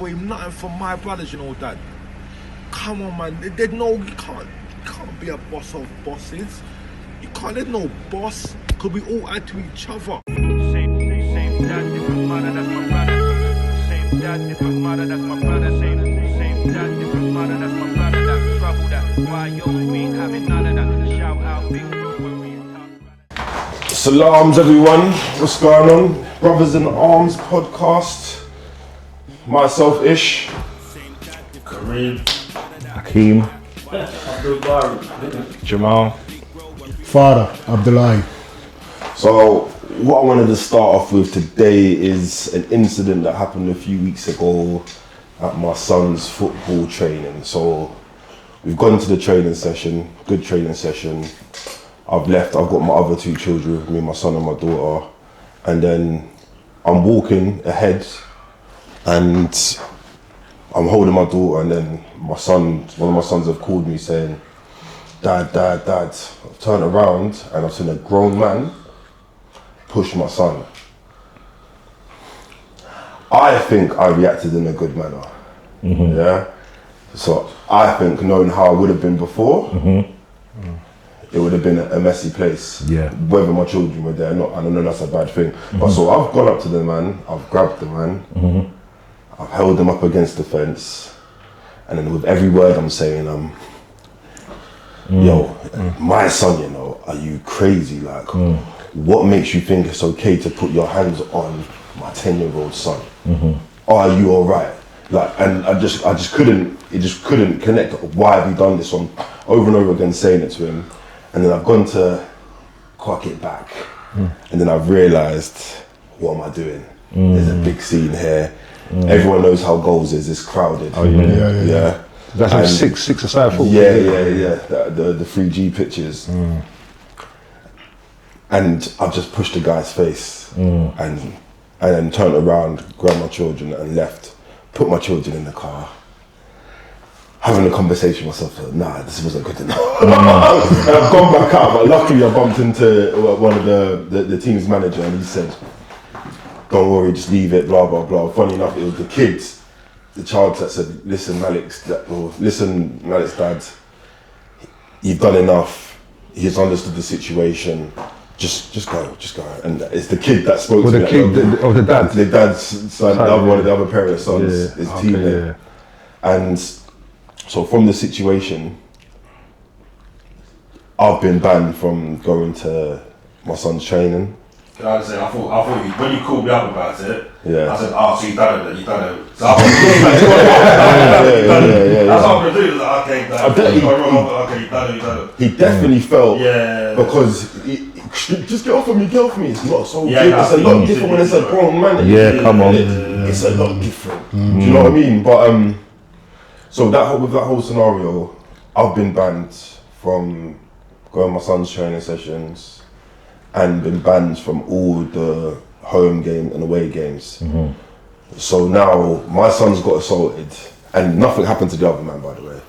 Wait, nothing from my brothers, you know, Dad. Come on, man. There's no, you can't be a boss of bosses. You can't. There's no boss. Cause we all add to each other. Same dad, different mother, that's my brother. Same dad, different mother, that's my brother. Same dad, different mother, that's my brother. That trouble, that why yo, we ain't having none of that. Shout out, big bro, when we talk. Salams everyone, what's going on? Brothers in Arms podcast. Myself Ish, Kareem, Hakeem, Jamal. Father, Abdullahi. So what I wanted to start off with today is an incident that happened a few weeks ago at my son's football training. So we've gone to the training session, good training session. I've left, I've got my other two children with me, my son and my daughter. And then I'm walking ahead and I'm holding my daughter, and then my son, one of my sons have called me saying, Dad. I've turned around and I've seen a grown man push my son. I think I reacted in a good manner. Mm-hmm. Yeah. So I think, knowing how I would have been before, it would have been a messy place. Yeah. Whether my children were there or not, I don't know, that's a bad thing. But so I've gone up to the man, I've grabbed the man, I've held him up against the fence, and then with every word I'm saying, yo, my son, you know, are you crazy? Like, what makes you think it's okay to put your hands on my 10-year-old son? Are you all right? Like, and I just couldn't connect. Why have you done this? So I'm over and over again saying it to him, and then I've gone to quack it back, and then I've realised, what am I doing? There's a big scene here. Everyone knows how goals is. It's crowded. Oh yeah. That's like six aside football. Yeah. The 3G pitches. And I've just pushed the guy's face and then turned around, grabbed my children and left. Put my children in the car. Having a conversation with myself, nah, this wasn't good enough. And I've gone back out, but luckily I bumped into one of the team's manager, and he said, don't worry, just leave it, blah, blah, blah. Funny enough, it was the kids, the child that said, listen, Malik's dad, you've done enough. He's understood the situation. Just go. And it's the kid that spoke to me. The dad? The dad's son, one of the other parents' sons, his teammate. Yeah. And so from the situation, I've been banned from going to my son's training. Can I just say, I thought you, when you called me up about it, Yeah. I said, so you done it. So I that's what I'm going to do. Like, okay, you done it. He definitely felt, Yeah. because just get off of me. It's not so Yeah, big. nah, It's a lot different when it's a grown man. Yeah, come on. It's a lot different. Do you know what I mean? But so with that whole scenario, I've been banned from going to my son's training sessions, and been banned from all the home game and away games. So now my son's got assaulted, and nothing happened to the other man, by the way.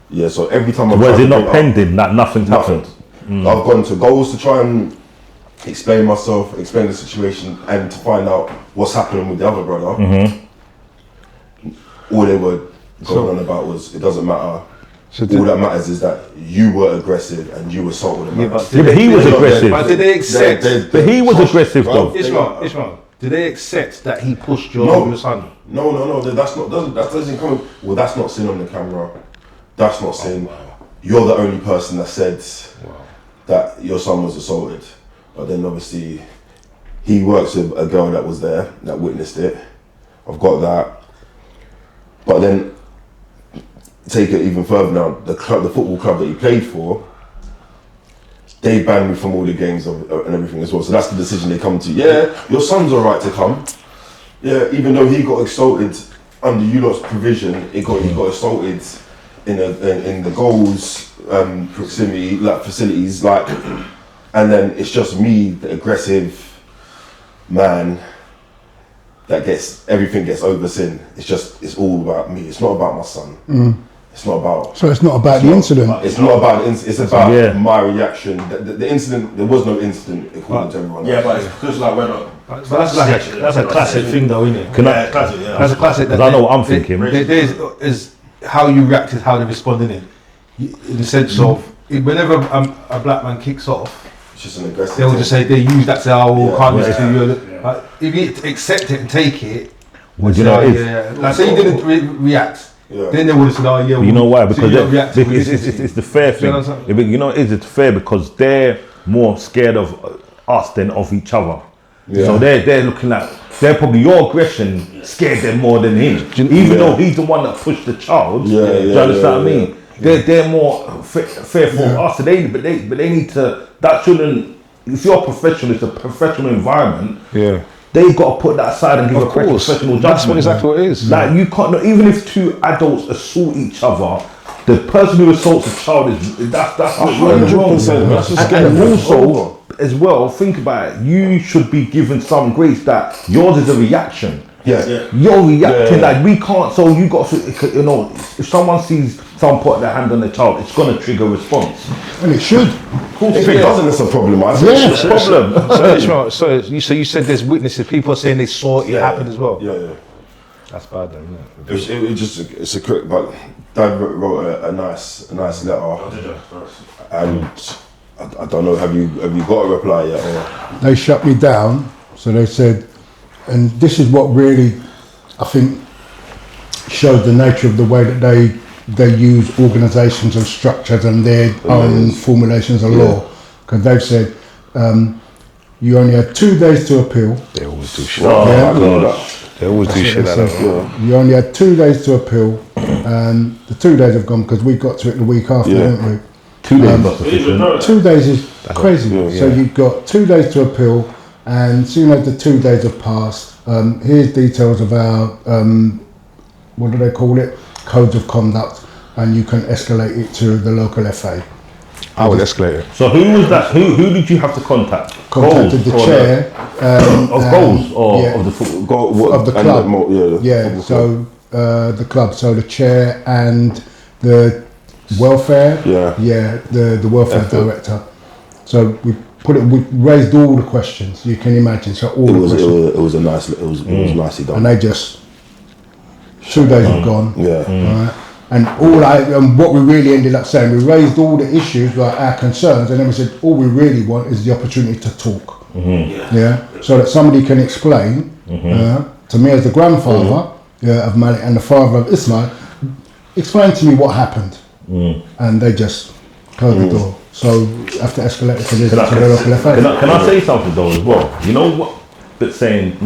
Yeah, so every time Was it not pending? That nothing's happened. I've gone to goals to try and explain myself, explain the situation, and to find out what's happening with the other brother. All they were going on about was, it doesn't matter. All that matters is that you were aggressive and you assaulted him. But he was aggressive. But did they accept? But he was aggressive though. Ishmael, did they accept that he pushed your son? No. That doesn't come. Well, that's not seen on the camera. That's not seen. You're the only person that said that your son was assaulted. But then obviously, he works with a girl that was there that witnessed it. I've got that. But then, take it even further now, the football club that he played for, they banned me from all the games and everything as well. So that's the decision they come to. Yeah, your son's all right to come. Yeah, even though he got assaulted under you lot's provision, he got assaulted in the goals proximity, like facilities, like, and then it's just me, the aggressive man, that everything gets overseen. It's all about me. It's not about my son. It's not about. So it's not about the incident. It's not about the incident. It's about my reaction. The incident. There was no incident according to everyone. Yeah, but it's because like But that's a classic thing, though, isn't it? Classic, yeah. That's a classic. Because I know what I'm thinking. There's how you react is how they respond, innit? In the sense of whenever a black man kicks off, It's just an aggressive. they'll just say they use that to say, "Oh, Yeah. can't listen to you." Like, if you accept it and take it, Well, do you know what it is? yeah. Like, say you didn't react, Yeah. then they would have said, "Oh, yeah." But you know why? so Because you don't react to it's the fair Do you know thing. what I'm saying? You know, it's fair because they're more scared of us than of each other. Yeah. So they're looking at, they're probably, your aggression scared them more than him. Even though he's the one that pushed the child. Yeah, Do you understand what I mean? They're more fearful of us. So but they need to, that shouldn't, if you're professional, it's a professional environment. Yeah. They've got to put that aside and give Of a course. professional judgment. That's exactly what it is. Like, you can't, even if two adults assault each other, the person who assaults a child that's what you're wrong. 100%. That's just And getting also, as well, think about it. You should be given some grace that yours is a reaction. Yeah. You're reacting like we can't. So you got to, you know, if someone sees someone put their hand on the child, it's gonna trigger a response. And it should. If it doesn't, it's a problem. I think Yeah. it's a Problem. So, Ishmael, so you said there's witnesses. People are saying they saw it happen as well. Yeah. That's bad, then, isn't it? It's a quick, but Dad wrote a nice letter, and I don't know. Have you got a reply yet? Or? They shut me down, so they said, and this is what really, I think, showed the nature of the way that they use organisations and structures and their own formulations of law. Because they've said you only had 2 days to appeal. They always do shit. They always do shit like that. You only had 2 days to appeal, and the 2 days have gone because we got to it the week after, didn't we? 2 days not sufficient. 2 days is crazy. So you've got 2 days to appeal, and soon as the 2 days have passed, here's details of our, what do they call it? Codes of conduct, and you can escalate it to the local FA. I would escalate it. So who was that? Who did you have to contact? Contacted the chair Of goals or yeah. of the football? Of the club. So the club, so the chair and the welfare. The welfare director. So we raised all the questions you can imagine. So all the questions. It was nicely done. And they just 2 days have gone. Yeah. Right? And what we really ended up saying, we raised all the issues, like our concerns, and then we said all we really want is the opportunity to talk. Yeah. So that somebody can explain to me as the grandfather of Malik and the father of Ismail, explain to me what happened. And they just closed the door. So after escalated to the local FA. Can I say something though as well? You know what? But saying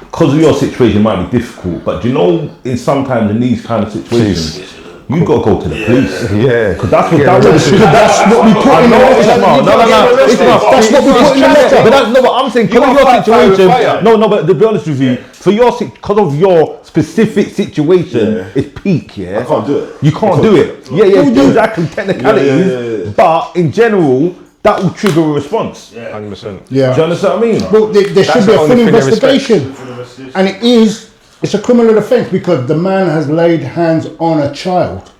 because of your situation might be difficult, but do you know, sometimes in these kind of situations, you got to go to the police. Yeah. Because that's what That's what we put in the letter. That's what we put in the letter. But that's not what I'm saying. Because of your situation, but to be honest with you, because of your specific situation, it's peak. Yeah. I can't do it. You can't do it. Exactly. Technicalities, but in general, that will trigger a response. 100%. Yeah. Do you understand what I mean? Well, there should the be a only full thing they investigation. And it's a criminal offence because the man has laid hands on a child.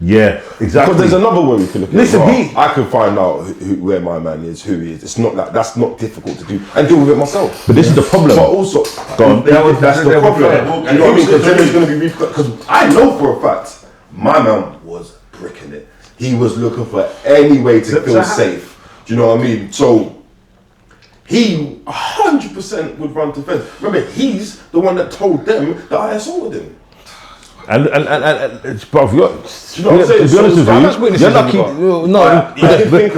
Yeah, exactly. Because there's another way we can look at Listen, it. I can find out where my man is, who he is. It's not that's not difficult to do and deal with it myself. But this is the problem. But also, Go on. that's the problem. You know what I mean? Because then there's going to be because I know for a fact my man was bricking it. He was looking for any way to feel safe. Do you know what I mean? So he 100% would run to fence. Remember, he's the one that told them that I assaulted him. And bro, to be honest with you, you're lucky.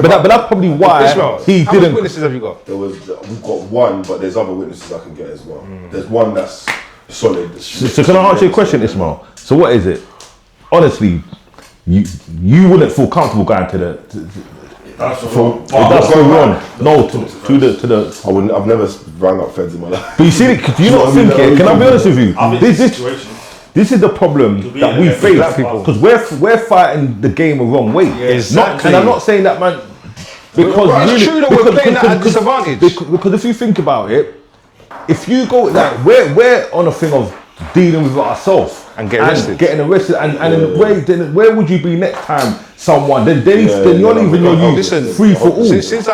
But that's probably why he How didn't. much witnesses have you got? We've got one, but there's other witnesses I can get as well. There's one that's solid. So can I ask you a question, Ismail? So what is it? Honestly, you wouldn't feel comfortable going to the. That's so wrong. No, to the. I've never rang up feds in my life. But you see, do you not think it? Can I be honest with you? This is the problem that we face because we're fighting the game the wrong way. Exactly. And I'm not saying that, man. Because it's true that we're playing that at a disadvantage. Because if you think about it, if you go like we're on a thing of dealing with it ourselves And get arrested. getting arrested, and then where would you be next time someone? Then you're not even your youth Listen, free for all. Since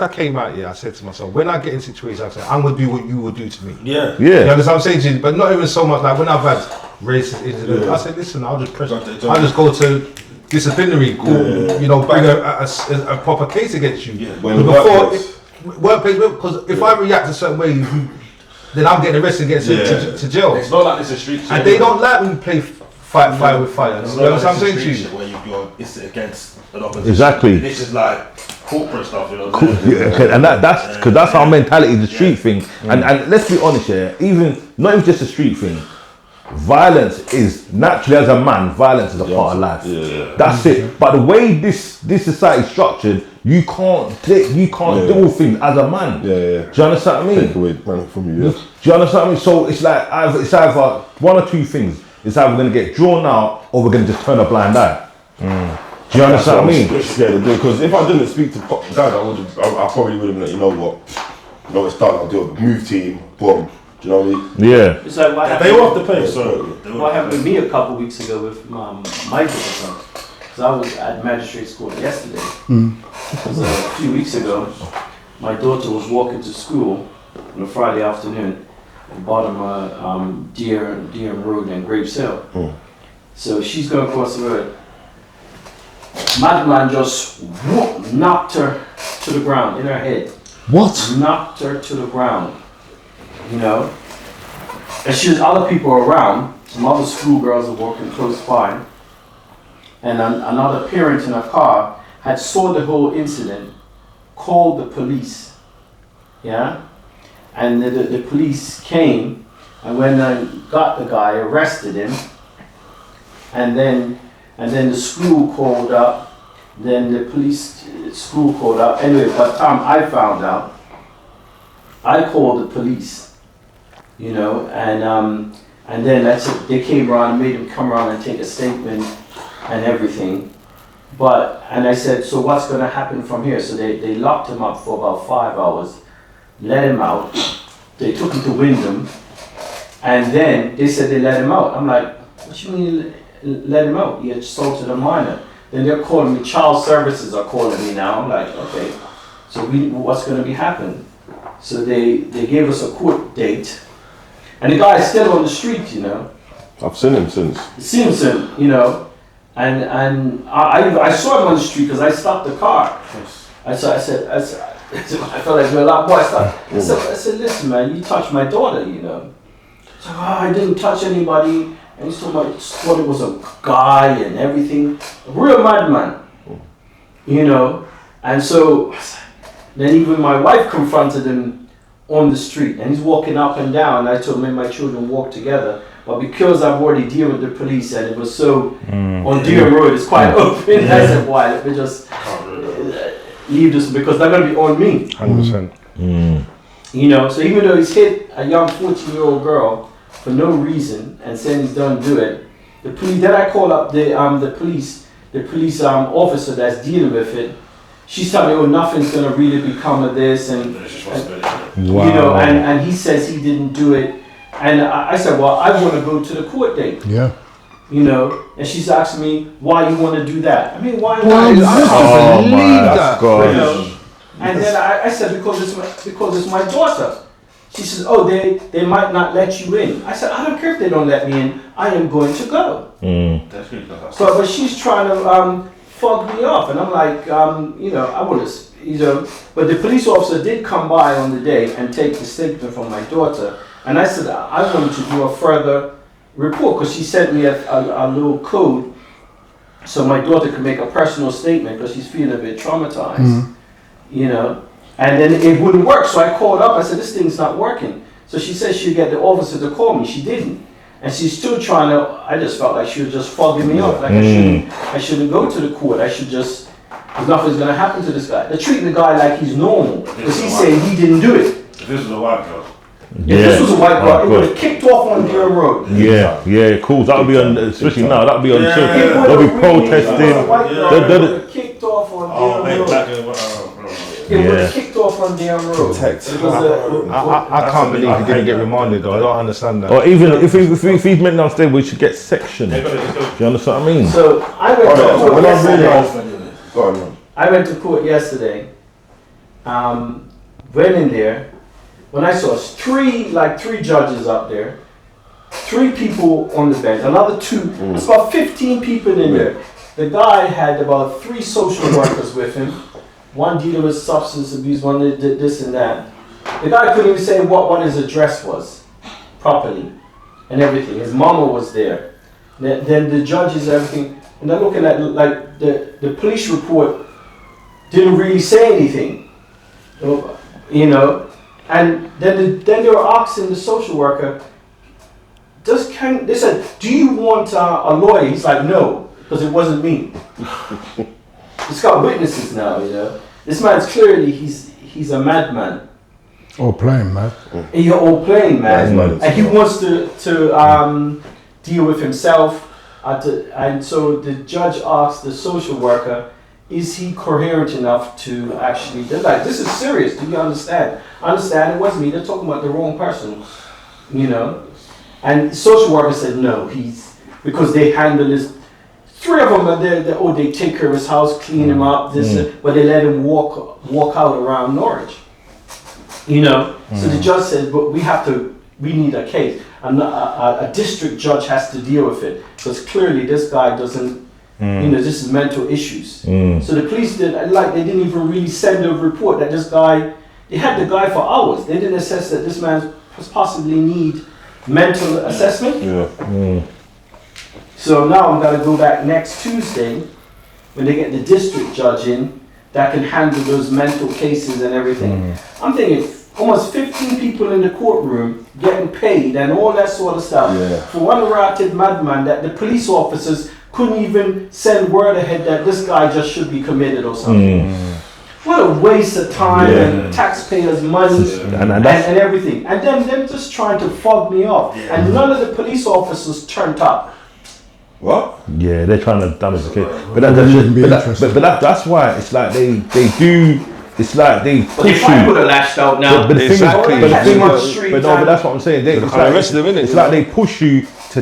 I came out here, I said to myself, when I get in situations, I say, I'm gonna do what you would do to me. Yeah. You understand what I'm saying to you? But not even so much like when I've had racist incidents. I said, listen, I'll just go to disciplinary court, you know, bring a proper case against you. When Workplace, because if I react a certain way, then I'm getting arrested and getting to jail. It's not like it's a street. And they don't like when you play fire with fire. It's You know not what I'm like saying it's to a you? street shit where you're it's against an opposition. Exactly. This is like corporate stuff, you know. And that's because that's our mentality, the street thing. And let's be honest here, not even just a street thing. Violence is naturally, as a man, violence is a part of life. That's it. But the way this society is structured, you can't deal with things as a man. Do you understand what I mean? Take away man from you. Do you understand what I mean? So it's like it's either one or two things. It's either we're gonna get drawn out or we're gonna just turn a blind eye. Do you understand what I mean? I'm scared to do, because if I didn't speak to Dad, I probably would have been like, you know what, it's done. I'll do a move team, boom. Do you know what I mean? Yeah. It's like what They happened, were off the pace, so what happened to me a couple weeks ago with my daughter. Because I was at magistrate school yesterday. Because a few weeks ago, my daughter was walking to school on a Friday afternoon at the bottom of Deer Road and Graves Hill. So she's going across the road. Madman just knocked her to the ground in her head. What? Knocked her to the ground. You know? And there's other people around. Some other schoolgirls are walking close by. And another parent in a car had saw the whole incident, called the police. Yeah? And the police came, and when they got the guy, arrested him. And then the school called up. Then the school called up. Anyway, by the time I found out, I called the police. You know, and then that's it. They came around and made him come around and take a statement and everything. And I said, so what's going to happen from here? So they locked him up for about 5 hours, let him out. They took him to Wyndham, and then they said they let him out. I'm like, what you mean let him out? He assaulted a minor. Then they're calling me, child services are calling me now. I'm like, okay, so what's going to be happening? So they gave us a court date. And the guy is still on the street, you know. I've seen him since. Simpson, you know, and I saw him on the street because I stopped the car. I said, I felt like a lot more. I said, listen, man, you touched my daughter, you know. So, I didn't touch anybody. And he thought it was a guy and everything. A real madman, you know. And so then even my wife confronted him on the street, and he's walking up and down. I told him my children walk together, but because I've already dealt with the police and it was so on Deer Road, it's quite open. I said, why? Let me just leave this because they're gonna be on me. 100%. You know, so even though he's hit a young 14-year-old girl for no reason and saying he's done do it, the police. Then I call up the police officer that's dealing with it. She's telling me, oh, nothing's gonna really become of this, and you know, and he says he didn't do it, and I said, well, I want to go to the court date. Yeah. You know, and she's asking me why you want to do that. I mean, why? Oh my God. You know? And then I said because it's my daughter. She says, oh, they might not let you in. I said, I don't care if they don't let me in. I am going to go. But she's trying to fog me off, and I'm like, you know, I want to, you know. But the police officer did come by on the day and take the statement from my daughter, and I said I wanted to do a further report because she sent me a little code so my daughter could make a personal statement because she's feeling a bit traumatized, you know. And then it wouldn't work, so I called up. I said, this thing's not working. So she said she'd get the officer to call me. She didn't. And she's still trying to, I just felt like she was just fogging me off. Like I shouldn't go to the court. I should just, nothing's going to happen to this guy. They're treating the guy like he's normal. Because he's saying he didn't do it. If this was a white girl. If this was a white girl, it would have kicked off on Deer Road. Yeah, cool. That would be on, especially now, that would be on, they'll be protesting. It would have kicked off on Deer Road. it would have kicked off on their road. Protect. It was I can't believe he didn't get remanded though. I don't understand that. Or even if he's meant downstairs, we should get sectioned. Do you understand what I mean? So I went to court When I yesterday. realised, go on, man. I went to court yesterday. Went in there. When I saw three judges up there, 3 people on the bench, another 2. It's about 15 people in there. The guy had about 3 social workers with him. One dealing with substance abuse, one did this and that. The guy couldn't even say what his address was properly and everything. His mama was there. Then the judges, everything, and they're looking at like the police report didn't really say anything, you know. And then they were asking the social worker, they said, do you want a lawyer? He's like, no, because it wasn't me. It's got witnesses now, you know. This man's clearly, he's a madman. Or playing, man. You're all playing, man. And he wants to deal with himself. And so the judge asked the social worker, is he coherent enough to actually, they're like, this is serious, do you understand? Understand, it wasn't me, they're talking about the wrong person, you know? And the social worker said, no, because they handle this, 3 of them are there, they take care of his house, clean him up, but they let him walk out around Norwich, you know? So the judge said, but we need a case. A district judge has to deal with it, because clearly this guy doesn't, you know, this is mental issues. So the police they didn't even really send a report that this guy, they had the guy for hours. They didn't assess that this man possibly need mental assessment. So now I'm gonna go back next Tuesday when they get the district judge in that can handle those mental cases and everything. I'm thinking almost 15 people in the courtroom getting paid and all that sort of stuff for one ratted madman that the police officers couldn't even send word ahead that this guy just should be committed or something. What a waste of time and taxpayers' money and everything. And then them just trying to fog me off. And none of the police officers turned up. What? Yeah, they're trying to damage the case. But that's why it's like they do. It's like they push But they probably would have lashed out now. But the thing is, but that's what I'm saying. It's like they push you to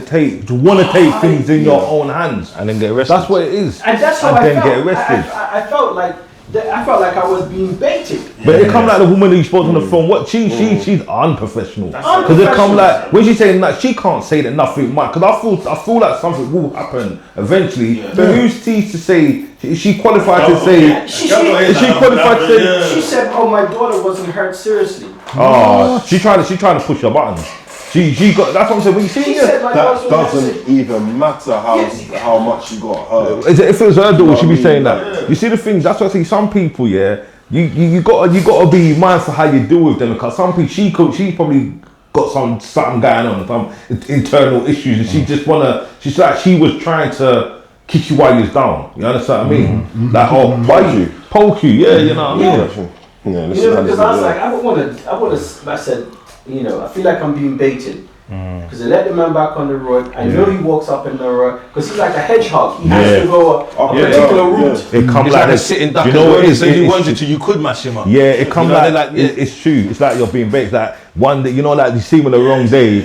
want to take things in your own hands and then get arrested. That's what it is. And that's how and I then felt. get arrested. I felt like I was being baited. But it come like the woman who spoke on the phone. What she's unprofessional. Because it come like when she's saying that she can't say that nothing might. Because I feel like something will happen eventually. But who's to say? Is she qualified to say? She said, "Oh, my daughter wasn't hurt seriously." Oh, she trying to push her buttons. She got. That's what I'm saying. When you see that doesn't even matter how much she got hurt. If it was her daughter, she'd be saying that. You see the things. That's what I see. Some people, you gotta be mindful how you deal with them, because some people she probably got something going on, some internal issues, and she just she's like she was trying to kick you while you're down. You understand what I mean? Like poke you, you know what I mean? Because I was like, I said, you know, I feel like I'm being baited. Because they let the man back on the road. I know he walks up in the road because he's like a hedgehog. He has to go a particular route. It comes like a sitting duck. You know what it is? So you wanted to, you could mash him up. Yeah, it comes it's true. It's like you're being baited. Like one day, you know, like you see him on the wrong day.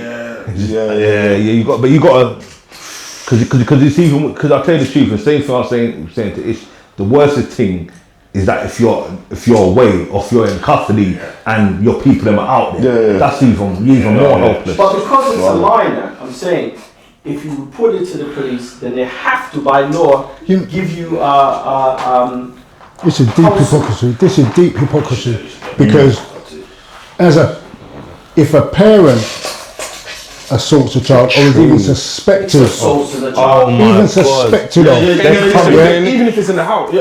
You got to, because it's even, because I'll tell you the truth. The same thing I was saying to Ish. The worst thing is that if you're away or if you're in custody and your people are out there, that's even more hopeless. But because it's a minor, I'm saying, if you report it to the police, then they have to, by law, give you It's a deep hypocrisy. This is deep hypocrisy because if a parent assaults a child or is even suspected even suspected of, even if it's in the house,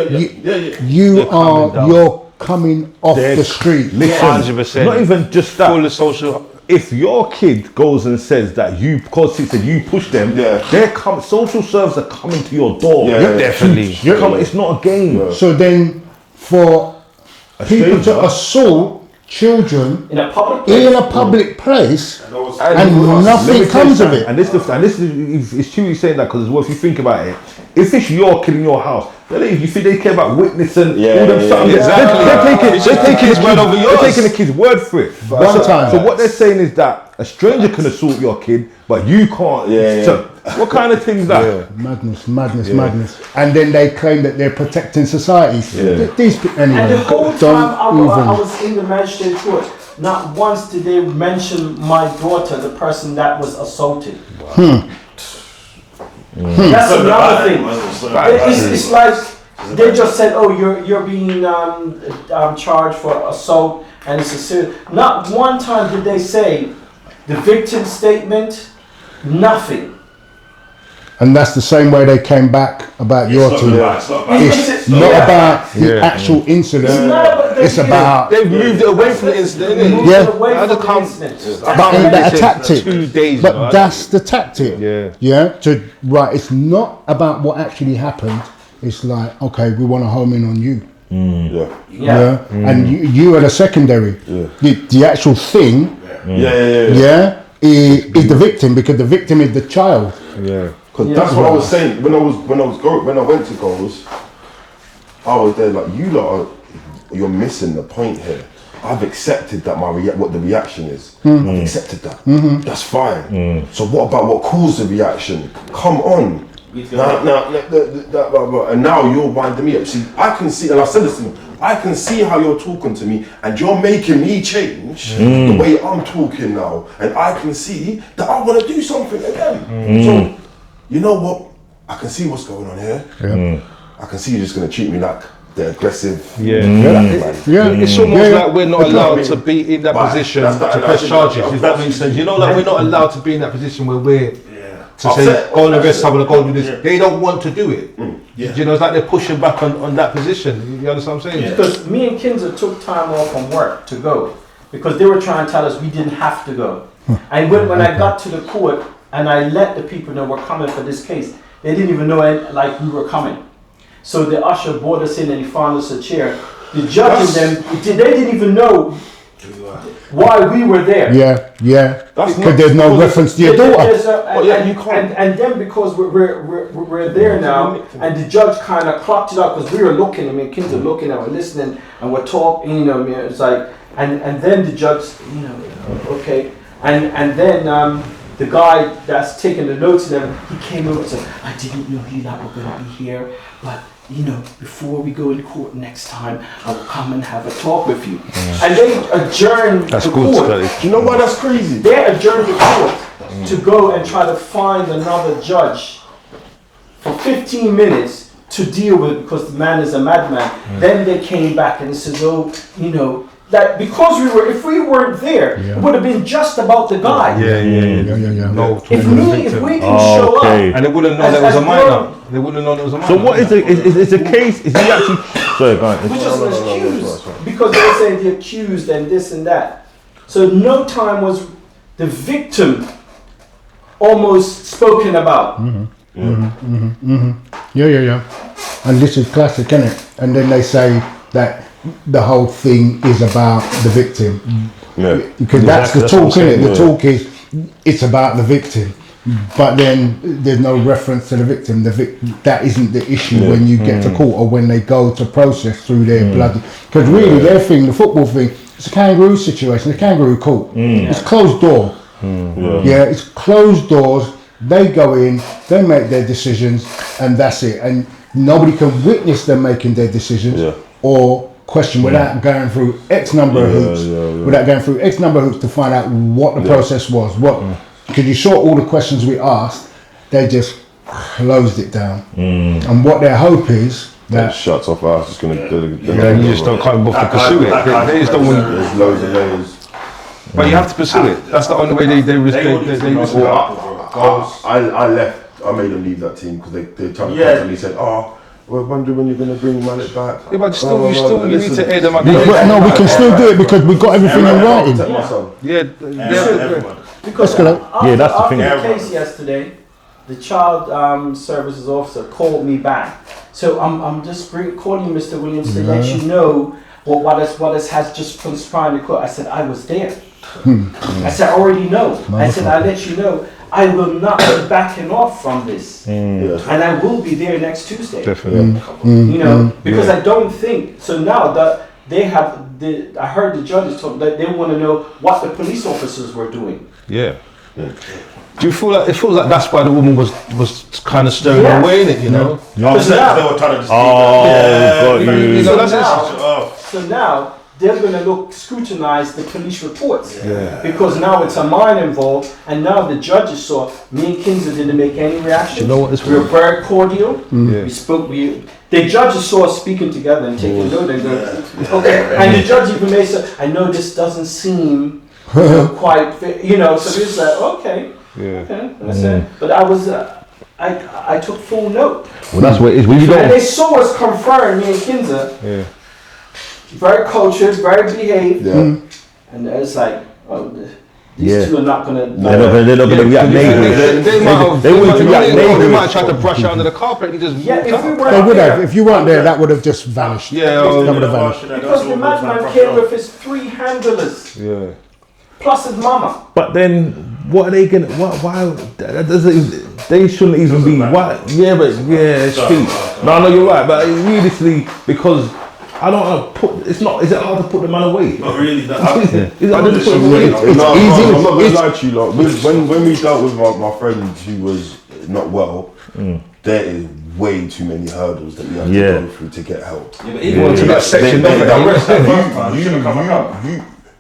you're coming off the street. Listen, 100%. Not even just that. Full of social. If your kid goes and says that because you push them, social services are coming to your door. Definitely. It's not a game. So then, for people to assault children In a public place. in a public place, And I was- and Let nothing me tell you comes of something, it. And this is it's true saying that because well, if you think about it, if it's your kid in your house, you think they care about witnessing Yeah, all them yeah, something. yeah, They're taking his word over yours. They're taking the kid's word for it. One time. So what they're saying is that a stranger can assault your kid, but you can't. Yeah. So what kind of thing is that? Madness. And then they claim that they're protecting society. These anyway. And the whole don't time I even- was in the magistrate court, not once did they mention my daughter, the person that was assaulted. That's another thing. It's like they just said, "Oh, you're being charged for assault, and it's a serious." Not one time did they say the victim's statement. Nothing. And that's the same way they came back about your team. It's not about the actual incident. It's about They've moved it away from the incident, innit? Yeah. Away How from to the come- incident. but a tactic. 2 days. But that's the tactic. Yeah. It's not about what actually happened. It's like, okay, we want to home in on you. Yeah. And you are the secondary. The actual thing, is the victim, because the victim is the child. Because that's what I was saying when I went to goals. I was there like, you lot you're missing the point here. I've accepted that what the reaction is. I've accepted that. That's fine. So what about what caused the reaction? Come on. And now you're winding me up. See, I can see, and I said this to them, I can see how you're talking to me, and you're making me change the way I'm talking now. And I can see that I want to do something again. So, you know what? I can see what's going on here. I can see you're just going to treat me like the aggressive. It's almost like we're not allowed to be in that position to press charges, if that makes sense. You know, like we're not allowed to be in that position where we're to say, go and arrest someone, go and do this. They don't want to do it. You know, it's like they're pushing back on that position. You understand what I'm saying? Because me and Kinza took time off from work to go because they were trying to tell us we didn't have to go. And when I got to the court and I let the people know we're coming for this case, they didn't even know like we were coming. So the usher brought us in and he found us a chair. The judge and them, they didn't even know why we were there. Because there's no reference to your daughter. And then because we're there now, and the judge kind of clocked it up because we were looking. I mean, kids are looking and we're listening and we're talking. You know, it's like, and then the judge, you know, okay, and then the guy that's taking the notes and everything, he came over and said, "I didn't know you lot were going to be here, but you know, before we go in court next time, I will come and have a talk with you." And they adjourned the court. You know why that's crazy? They adjourned the court to go and try to find another judge for 15 minutes to deal with it because the man is a madman. Then they came back and said, "Oh, you know, that because if we weren't there, it would have been just about the guy. No, if we can show up, and they wouldn't know there was a minor. They wouldn't know there was a minor. So what is the case? Is he actually? Sorry, go ahead. which is an accused because they were saying the accused and this and that. So no time was the victim almost spoken about. And this is classic, isn't it? And then they say that the whole thing is about the victim. Because that's the talk, isn't it? The talk is it's about the victim. But then there's no reference to the victim. That isn't the issue when you get to court or when they go to process through their bloody. Because really, their thing, the football thing, it's a kangaroo situation, a kangaroo court. It's closed door. It's closed doors. They go in, they make their decisions, and that's it. And nobody can witness them making their decisions or question without going through X number of hoops. Without going through X number of hoops to find out what the process was. Because you saw all the questions we asked, they just closed it down. And what their hope is that shuts off. I was just going to. You just don't can't bother to pursue it. They just don't want. There's loads of layers. But you have to pursue it. That's the only way they risk it. I left. I made them leave that team because they tried to constantly said, we're wondering when you're going to bring Mallet back. Yeah, but still, you need to air them up. no, we can still do it because we've got everything in writing. Because that's the thing. After the case yesterday, the child services officer called me back. So I'm just calling Mr. Williams to let you know what has just transpired in the court. I said, I was there. I said, I already know. I said, I let you know. I will not be backing off from this. And I will be there next Tuesday. Definitely. You know, because I don't think, so now that they have, I heard the judges talk that they want to know what the police officers were doing. Yeah. Do you feel like, it feels like that's why the woman was kind of stirring away in it, you know? Because they were trying to So now they're going to scrutinize the police reports because now it's a mine involved, and now the judges saw me and Kinzer didn't make any reaction. You know what? We were very cordial. We spoke. The judges saw us speaking together and taking note and go, okay. And the judge even made say, I know this doesn't seem quite fit, you know. So we was like, okay. Okay. I said, but I was. I took full note. Well, that's what it is. When you and they saw us confirm me and Kinzer. Very cultured, very behaved, and it's like, oh, these two are not gonna. They're not gonna react negatively. They wouldn't react negatively. They might try to brush it under the carpet and just they would have. If you weren't there, that would have just vanished. Yeah, that would have vanished. Because the madman came with his 3 handlers. Yeah. Plus his mama. But then, what are they gonna? Why? They shouldn't even be. Why? Yeah, but it's true. No, you're right. But realistically, because I don't want to put. It's not. Is it hard to put the man away? Not really. Is it hard to put him away? It's easy. I'm not gonna lie to you. Like, when we dealt with my friend who was not well, there is way too many hurdles that you have to go through to get help. Yeah, but even to that section,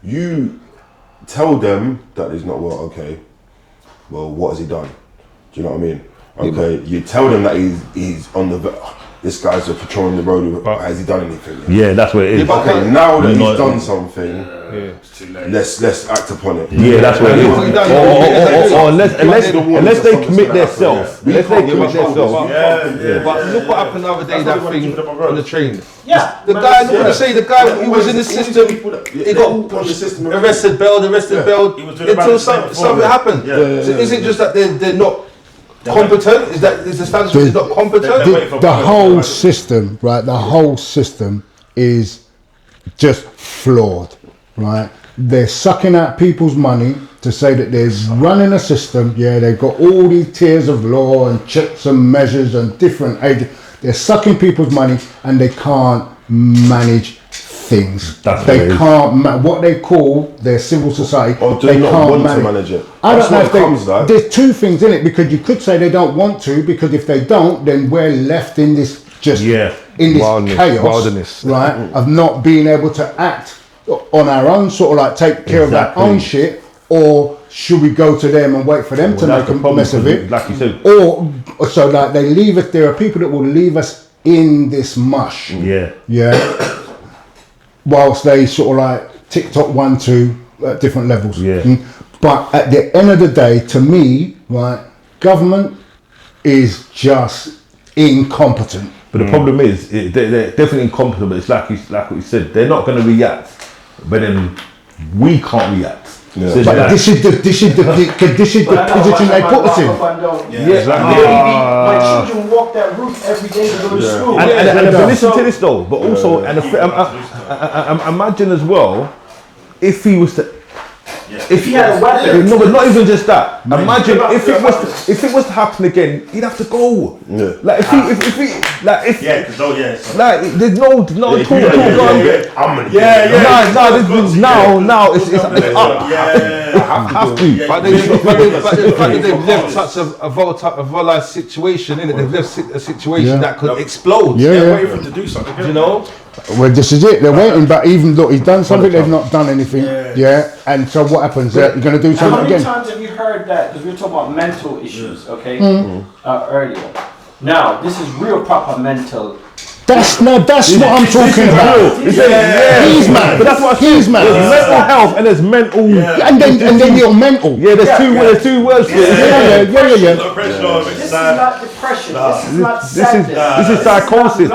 you tell them that he's not well. Okay, well, what has he done? Do you know what I mean? Okay, you tell them that he's on the. This guy's patrolling the road. Has he done anything? Yeah, that's what it is. Okay, now that he's done something, let's act upon it. Yeah, that's what it is. Or unless they commit themselves. Unless they commit themselves. But look what happened the other day. That thing on the train. Yeah, the guy. I'm gonna say the guy who was in the system. He got arrested, bailed until something happened. So is it just that they're not competent? Is the status is not competent? The whole system, right? The whole system is just flawed, right? They're sucking out people's money to say that there's running a system. Yeah, they've got all these tiers of law and checks and measures and different agents. They're sucking people's money and they can't manage things. They can't what they call their civil society. Or do they not want to manage it? I don't know if there's two things in it, because you could say they don't want to, because if they don't, then we're left in this in this chaos, right? Of not being able to act on our own, sort of like take care of our own shit, or should we go to them and wait for them to make a mess of it? Like you said. Or so like they leave us. There are people that will leave us in this mush. Yeah. Whilst they sort of like TikTok 1, 2 at different levels. But at the end of the day, to me, right, government is just incompetent. But the problem is, they're definitely incompetent. But it's like what you said. They're not going to react, but then we can't react. So but this is the position they put us in. My children walk that route every day to go to school. And listen to this though. But also, imagine as well, if he was to. If he had a weapon. No, but not even just that. Imagine if it was to happen again, he'd have to go. Like if there's no tool gun. Now it's up. Have to. But the fact that they've left such a volatile situation, innit? They've left a situation that could explode. They're waiting for him to do something. You know. Well, this is it. They're waiting, but even though he's done something, they've not done anything. And so what happens? You're going to do something again. How many times have you heard that? Because we were talking about mental issues, okay? Earlier. Now, this is real proper mental. That's what I'm talking about. He's mad. But that's what he's mad. There's mental health and there's mental. And then you're mental. Yeah, there's two words for it. This is not depression. This is not sadness. This is psychosis.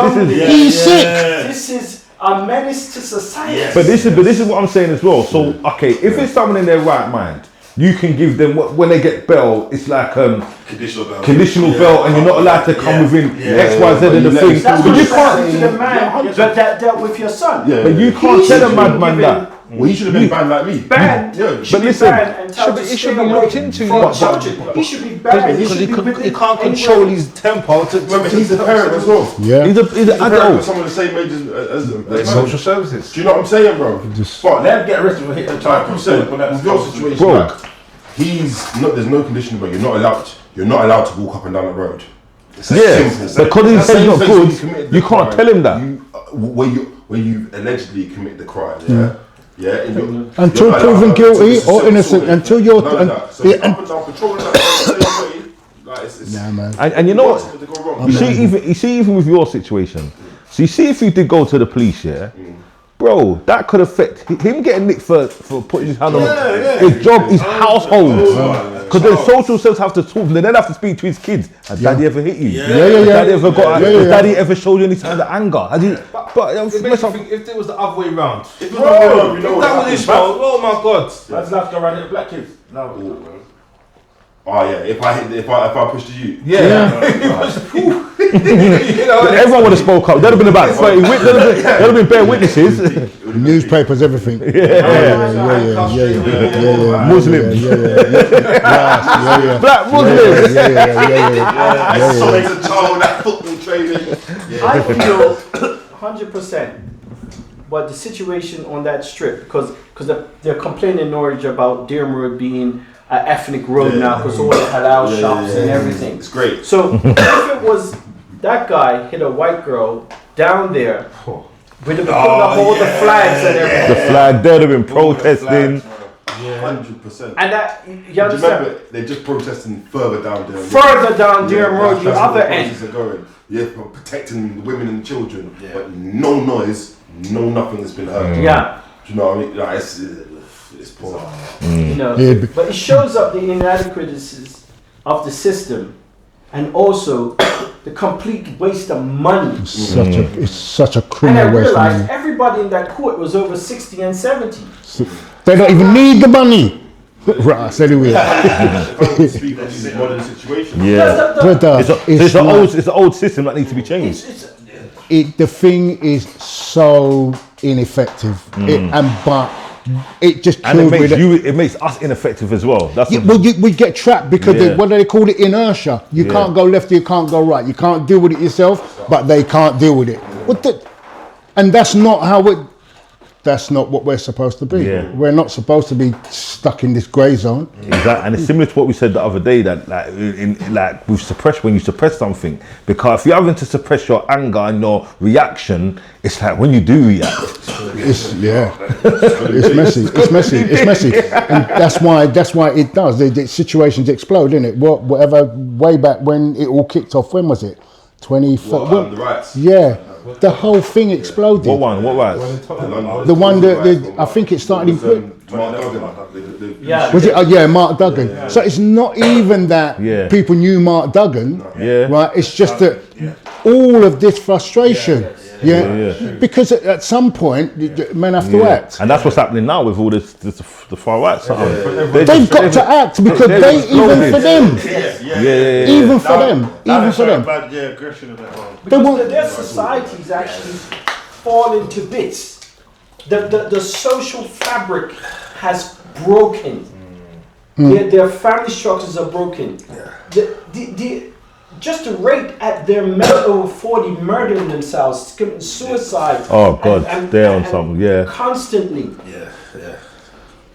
He's sick. This is a menace to society. But this is what I'm saying as well. So okay, if it's someone in their right mind, you can give them when they get bail. It's like Conditional bail, and you're not allowed to come within X, Y, Z and the thing. That's But what you you can't. to the man that dealt with your son. Yeah. But you can't tell a madman that. Well, he should have been banned like me. Banned. Yeah. Should But be listen, banned and told to He should stay be away looked into. from children. He should be banned. Because he within can't any control way. his temper. Remember, he's a parent as well. Yeah. He's an He's a parent adult. with some of the same age as social services. Do you know what I'm saying, bro? But let him get arrested for hitting a child. Like you said, with your situation, Bro. like, there's no condition, but you're not allowed to walk up and down the road. It's as Yeah, simple as that. because his That head's same not place where good, committed the you can't crime, tell him that. Where you allegedly commit the crime, yeah? Yeah, and Until you're not proven allowed to guilty just or sit innocent, sorted. until you're- None of that. So yeah, up and down patrolling that same way, like it's Nah, man. And you know what? impossible to go wrong. You see, even with your situation. So you see, if you did go to the police, yeah, bro, that could affect him getting nicked for putting his hand on his job, his household. Because then social services have to talk, and they then have to speak to his kids. Has daddy ever hit you? Yeah. Has daddy ever got? Yeah, yeah, Has yeah. daddy ever showed you any signs of anger? Has he? But It makes me think if it was the other way round. If it was the way around, you know If what that was happens. his fault, oh my god. Man's allowed to go around hitting black kids. No. Oh yeah, if I pushed you. Yeah. You know, everyone would have spoke up. There'd have been about 30 there'd have been bare witnesses. Newspapers, everything. Muslim. Black Muslims. So makes a child that football training. I feel 100%. But the situation on that strip, because they're complaining Norwich about Durham Road being an ethnic road now, because all the halal shops and everything. It's great. So if it was that guy hit a white girl down there with the flags and everything, The flag, they'd have been protesting. 100%. and that you Do you understand? remember they're just protesting further down there? Further down Durham Road, the that's other where the end. protests are going. Yeah, for protecting the women and children, but no noise, no nothing has been heard. Yeah. Do you know what I mean? Like, it's poor. You know, Yeah. but it shows up the inadequacies of the system, and also the complete waste of money. It's such a And I criminal waste of realized money. everybody in that court was over 60 and 70. They don't even need the money. Right, anyway. Speak on this modern situation. Yeah. Brother, It's an old system that needs to be changed. the thing is so ineffective. But it just And killed with it. it makes us ineffective as well. That's Yeah, what- well, we get trapped because Yeah. what do they call it? Inertia. You can't go left, you can't go right. You can't deal with it yourself, but they can't deal with it. And that's not how it. That's not what we're supposed to be. Yeah. We're not supposed to be stuck in this grey zone. Exactly. And it's similar to what we said the other day, that like with when you suppress something, because if you're having to suppress your anger and your reaction, it's like when you do react. It's messy. It's messy, and that's why it does. The situations explode, isn't it? Whatever way back when it all kicked off. When was it? The rights. Yeah, the whole thing exploded. What one? What right? The one that I think it started in Britain. Mark Duggan. Yeah. Was it? Yeah, Mark Duggan. Yeah. So it's not even that people knew Mark Duggan, right? It's just that all of this frustration, because at some point men have to act, and that's what's happening now with all the far right stuff. They've got to act because even for them, even for them. Because their societies actually fall into bits. The social fabric has broken. Their family structures are broken. Just the rate at their men over 40 murdering themselves, committing suicide. Oh God, they're on something. Constantly.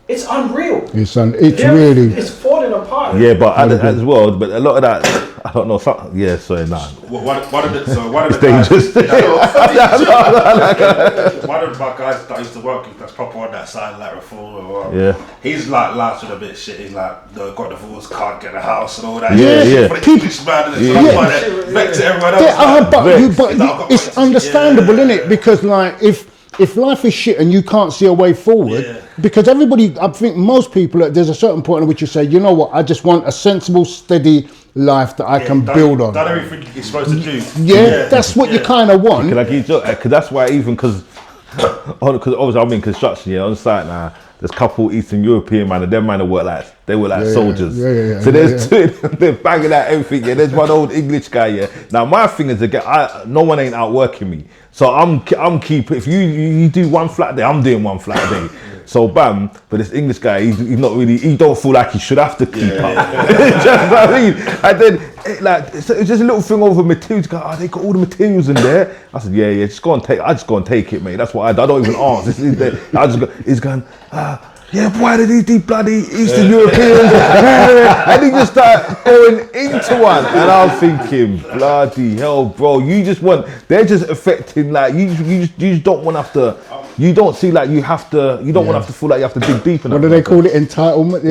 It's unreal. It's really. It's falling apart. Yeah, but as well, but a lot of that, I don't know. Sorry, nah. One of the dangerous. One of my guys that I used to work with, that's proper on that side, like reform or he's like last with a bit of shit. He's like, got divorced, can't get a house and all that. Vector everyone else. But it's understandable, isn't it? Because like if life is shit and you can't see a way forward, because everybody, I think most people, there's a certain point in which you say, you know what, I just want a sensible, steady life that I can build on. Done everything you're supposed to do. That's what you kind of want. Because that's why because obviously I'm in construction, on site now, there's a couple Eastern European man, and them man work like soldiers. Yeah. So there's two, they're banging out everything. Yeah, there's one old English guy. Yeah. Now my thing is no one ain't outworking me. So I'm keeping. If you do one flat day, I'm doing one flat day. So bam, but this English guy, he's not really. He don't feel like he should have to keep up. Do you know what I mean? And then it's just a little thing over materials. Go, they got all the materials in there. I said, yeah, just go and take. I just go and take it, mate. That's what I do. I don't even ask. He's going. Yeah, why did these bloody Eastern Europeans? And he just started going into one. And I was thinking, bloody hell, bro, they're just affecting, like, you just don't want to have to, you don't see like you have to, you don't want to have to feel like you have to dig deep enough. What do they call it? Entitlement?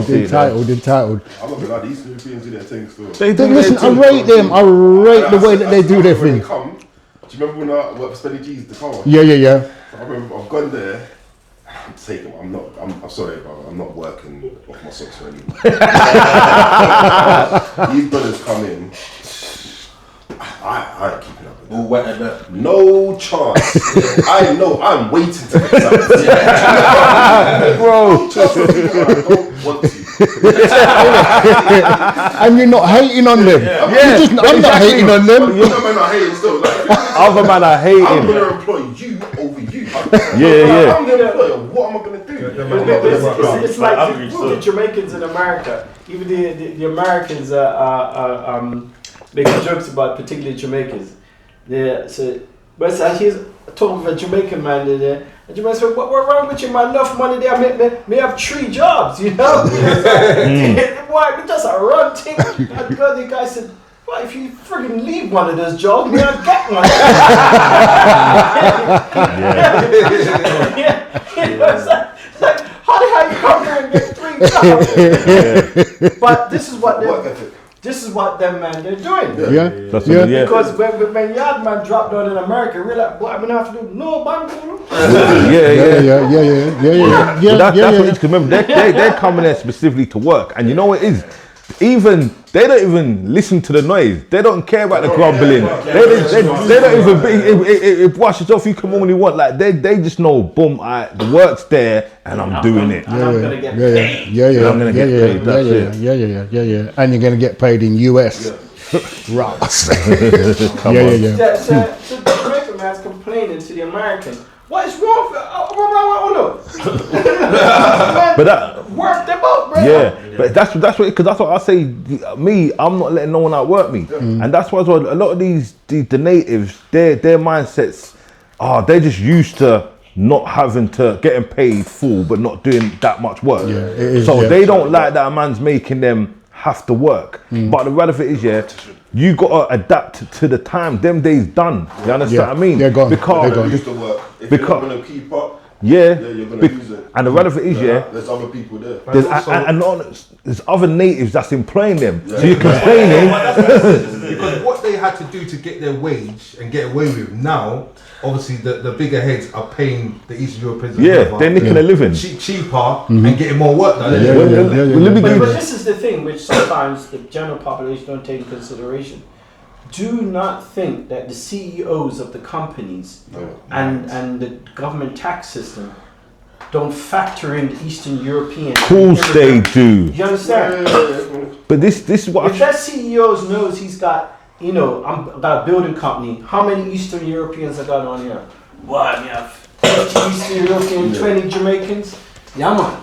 Entitled. I'm not gonna lie, the Eastern Europeans do their thing still. Listen, I rate them. I rate the way that they do their thing. Do you remember when I worked for Spenny G's, the car? Yeah. I remember I've gone there. I'm sorry, but I'm not working off my socks or anything. These brothers come in. I ain't keeping up with them. All wet and that. No chance. I know. I'm waiting to get something. Bro. No chance. I don't want to. And you're not hating on them. I'm not hating on them. Other men are hating still. Other men are hating. I'm gonna employ you over you. Yeah. I'm the employer. What am I gonna do? It's like the Jamaicans in America. Even the Americans making jokes about particularly Jamaicans. But he's talking of a Jamaican man there. And Jamaican said, what wrong with you, man? Enough money there. Me have 3 jobs, you know? Why? We just a run thing. And the guy said, well, if you friggin' leave one of those jobs, me not get one. It's like, how the hell you come here and get 3 jobs? But this is what them man they're doing. Because when yard man dropped down in America, we're like, what I'm gonna have to do? No, man. That's what it's. Remember, they're coming there specifically to work, and you know what it is. Even they don't even listen to the noise. They don't care about the grumbling. They don't even wash it off. You can only want like they just know. Boom, the work's there, and I'm doing it. And I'm gonna get paid. I'm gonna get paid. That's it. Yeah. And you're gonna get paid in US. Right. So the Jamaican man's complaining to the American. What is wrong with But that work them out, bro. Yeah, but that's what I say. Me, I'm not letting no one outwork me, and that's why as well, a lot of the natives, their mindsets they're just used to not having to getting paid full, but not doing that much work. They don't like that a man's making them have to work. But the reality of it is, you gotta adapt to the time. Them days done. You understand what I mean? They're gone. They're gone. Used to work. If you're not gonna keep up, you're gonna use it. And the reality of it is, there's other people there. There's other natives that's employing them. So you're complaining. Because what they had to do to get their wage and get away with now, obviously the bigger heads are paying the Eastern Europeans. They're nicking a living cheaper and getting more work done. But this is the thing which sometimes the general population don't take into consideration. Do not think that the CEOs of the companies and the government tax system don't factor in the Eastern European. Of course they do. You understand? But this is what. If that CEO knows he's got, I've got a building company. How many Eastern Europeans I got on here? What? We have 50 Eastern Europeans, 20 Jamaicans. Yeah, man.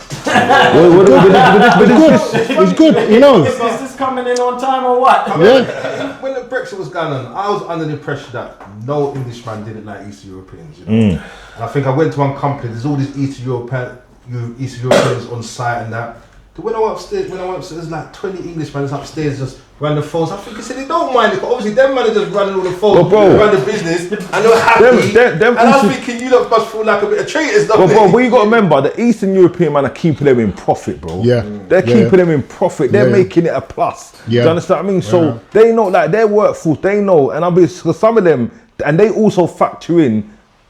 It's good, you know. Is this coming in on time or what? When the Brexit was going on, I was under the impression that no Englishman didn't like Eastern Europeans. And I think I went to one company. There's all these Eastern Europeans on site and that. But when I went upstairs, there's like 20 Englishmen upstairs just ran the phones. I think I said they don't mind it, but obviously them man are just running all the phones, run the business, and they're happy. And I was thinking, you lot must feel like a bit of traitors, don't they? Bro, you got to remember, the Eastern European man are keeping them in profit, bro. They're keeping them in profit. They're making it a plus. Do you understand what I mean? So they know, like, their workforce, they know, and I'll be some of them, and they also factor in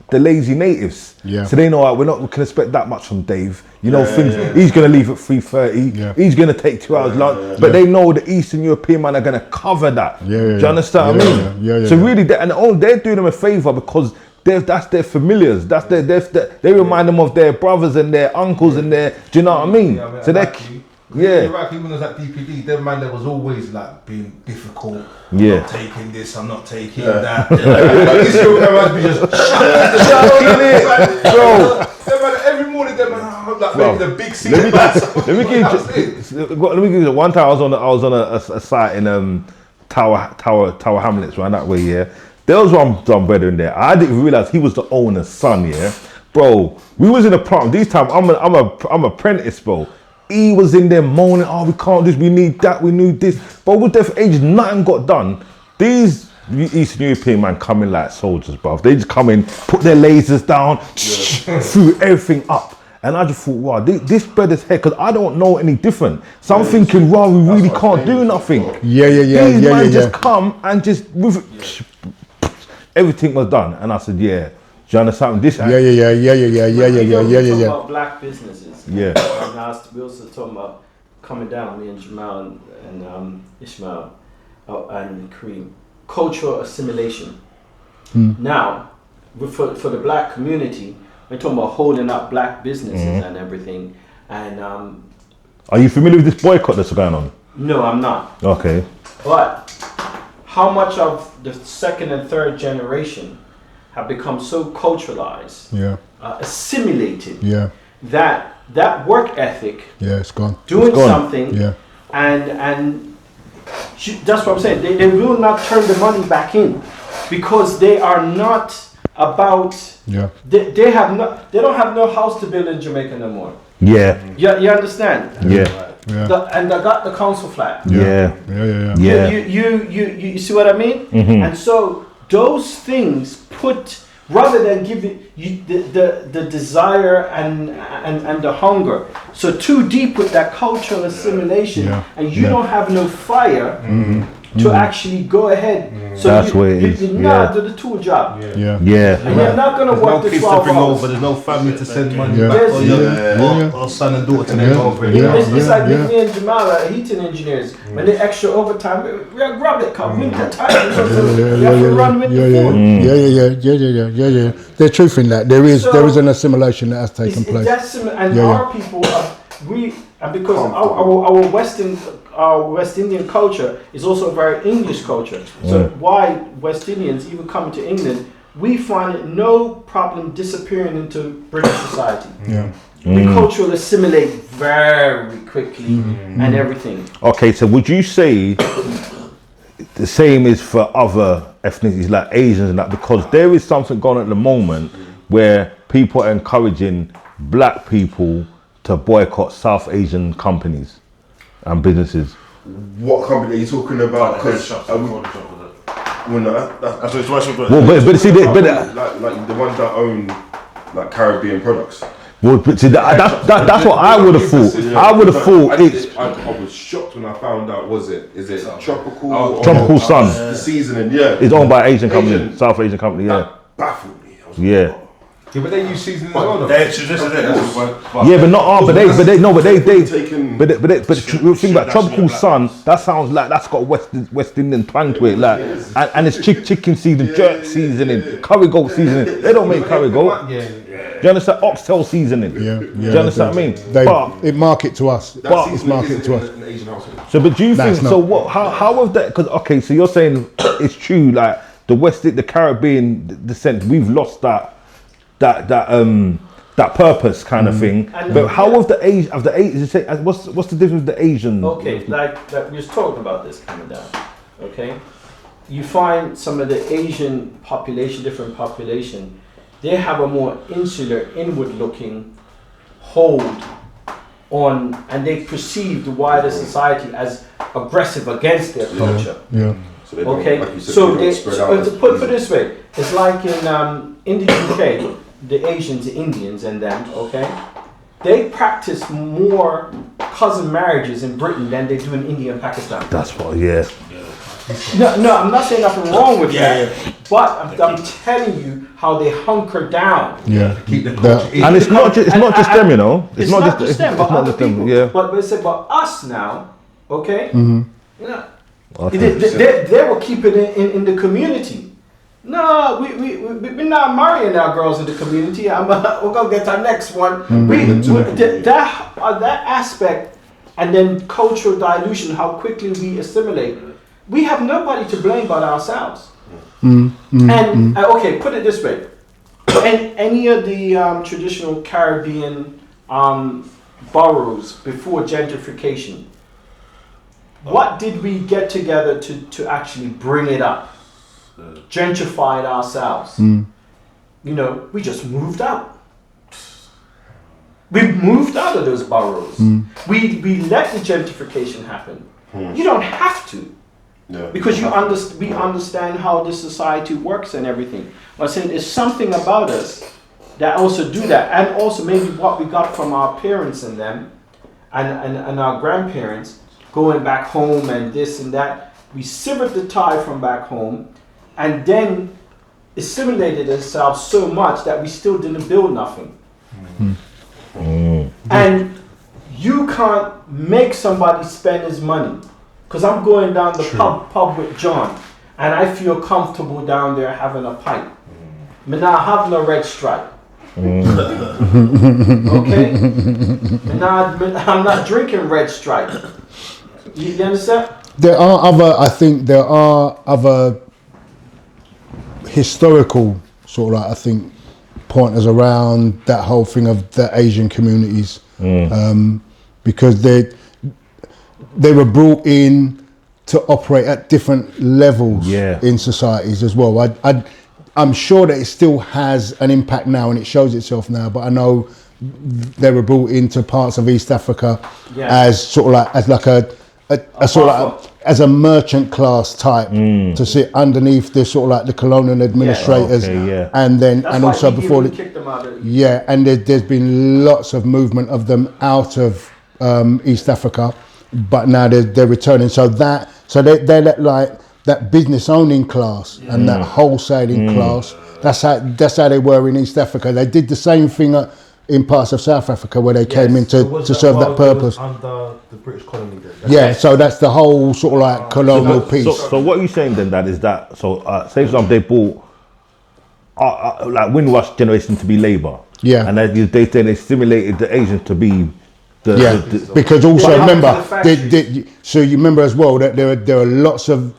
the lazy natives. So they know we can expect that much from Dave. He's going to leave at 3:30. He's going to take 2 hours lunch. But they know the Eastern European man are going to cover that. Do you understand what I mean? So really, they're doing them a favour because that's their familiars. That's they remind them of their brothers and their uncles and their. Do you know what I mean? Yeah, So they're. Yeah. Iraq, even as at DPD, them man that was always like being difficult. Yeah. I'm not taking this, I'm not taking that. This girl must be just bro. Every morning, them man, like maybe the big scene. Let me give you one time I was on a site in Tower Hamlets, right that way. Yeah, there was one brother in there. I didn't realize he was the owner's son. Yeah, bro. We was in a plant. This time I'm apprentice, bro. He was in there moaning, oh, we can't do this, we need that, we need this. But with their ages, nothing got done. These Eastern European man come in like soldiers, bruv. They just come in, put their lasers down, threw everything up. And I just thought, wow, this brother's head, because I don't know any different. So I'm thinking, wow, we really can't do nothing. These men just come and just, everything was done. And I said, yeah. Do you understand this? Yeah. About black businesses. Yeah. We also talking about coming down, me and Jamal and Ishmael and Kareem. Cultural assimilation. Now, for the black community, we're talking about holding up black businesses and everything. And are you familiar with this boycott that's going on? No, I'm not. Okay. But how much of the second and third generation have become so culturalized, assimilated, that work ethic, it's gone. Doing something, and that's what I'm saying. They will not turn the money back in because they are not about. They don't have no house to build in Jamaica no more. You understand? And they got the council flat. You see what I mean? And so those things put, rather than giving you the desire and the hunger, so too deep with that cultural assimilation, and you don't have no fire to actually go ahead. So that's where it is. You're not do the tool job. And you're not going to work the 12 hours. There's no family to send money back or son and daughter to them over. It's like me and Jamal are heating engineers. When they extra overtime, we grab it, come winter time. You have to run with the food. There's truth in that. There is an assimilation that has taken place. And our people, because our West Indian culture is also a very English culture. So why West Indians even coming to England, we find it no problem disappearing into British society. We culturally assimilate very quickly and everything. Okay, so would you say the same is for other ethnicities like Asians and that, because there is something going on at the moment where people are encouraging black people to boycott South Asian companies and businesses? What company are you talking about? Because that's what it's worship. But see, like the ones that own like Caribbean products. Well, but see, that's what I would have thought. I would have thought it's. I was shocked when I found out. Is it Tropical? Tropical Sun. The seasoning, It's owned by Asian company, South Asian company, That baffled me. Yeah, but they use seasoning as well. But the thing about Tropical Sun, that sounds like that's got West Indian twang to it, like, and it's chicken seasoning, jerk seasoning, curry goat seasoning. They don't make curry goat. Do you understand? Oxtail seasoning. Do you understand what I mean? It market to us. It's market to us. So, but do you think so? What? How of that? Because so you're saying it's true. Like the Caribbean descent, we've lost that purpose kind of thing. But how of the age of the age? What's the difference with the Asian? Okay, like we was talking about this coming down. Okay, you find some of the Asian population, different population, they have a more insular, inward-looking hold on, and they perceive the wider society as aggressive against their culture. Okay, so to put it this way, it's like in the UK, the Asians, the Indians, and them. Okay, they practice more cousin marriages in Britain than they do in India and Pakistan. That's what, No, I'm not saying nothing wrong with that. But I'm telling you how they hunker down. Keep the culture. And it's not just them, you know. It's not just them, but other people. But it's about us now, okay? They will keep it in the community. No, we're not marrying our girls in the community. We're gonna get our next one. That aspect, and then cultural dilution, how quickly we assimilate. We have nobody to blame but ourselves. Okay, put it this way: any of the traditional Caribbean boroughs before gentrification, what did we get together to actually bring it up? Gentrified ourselves. We just moved out. We moved out of those boroughs. We let the gentrification happen. You don't have to, because we understand how this society works and everything. But I'm saying there's something about us that also do that, and also maybe what we got from our parents and them, and our grandparents going back home and this and that. We severed the tie from back home. And then assimilated ourselves so much that we still didn't build nothing. And you can't make somebody spend his money. Because I'm going down the pub with John, and I feel comfortable down there having a pint. Me not have no red stripe. Okay? I'm not drinking red stripe. You understand? There are other historical sort of pointers around that whole thing of the Asian communities, because they were brought in to operate at different levels in societies as well. I'm sure that it still has an impact now, and it shows itself now, but I know they were brought into parts of East Africa as sort of as a merchant class type to sit underneath the sort of the colonial administrators, and then that's and also before kicked them out of and there's been lots of movement of them out of East Africa, but now they're returning. So they let that business owning class and that wholesaling class. That's how they were in East Africa. They did the same thing in parts of South Africa where they came in to serve that purpose. Under the British colony then? So that's the whole sort of colonial piece. So what you're saying then, Dad, is that, say for example, they bought Windrush generation to be Labour. And they stimulated the Asians to be because also remember, so you remember as well that there are lots of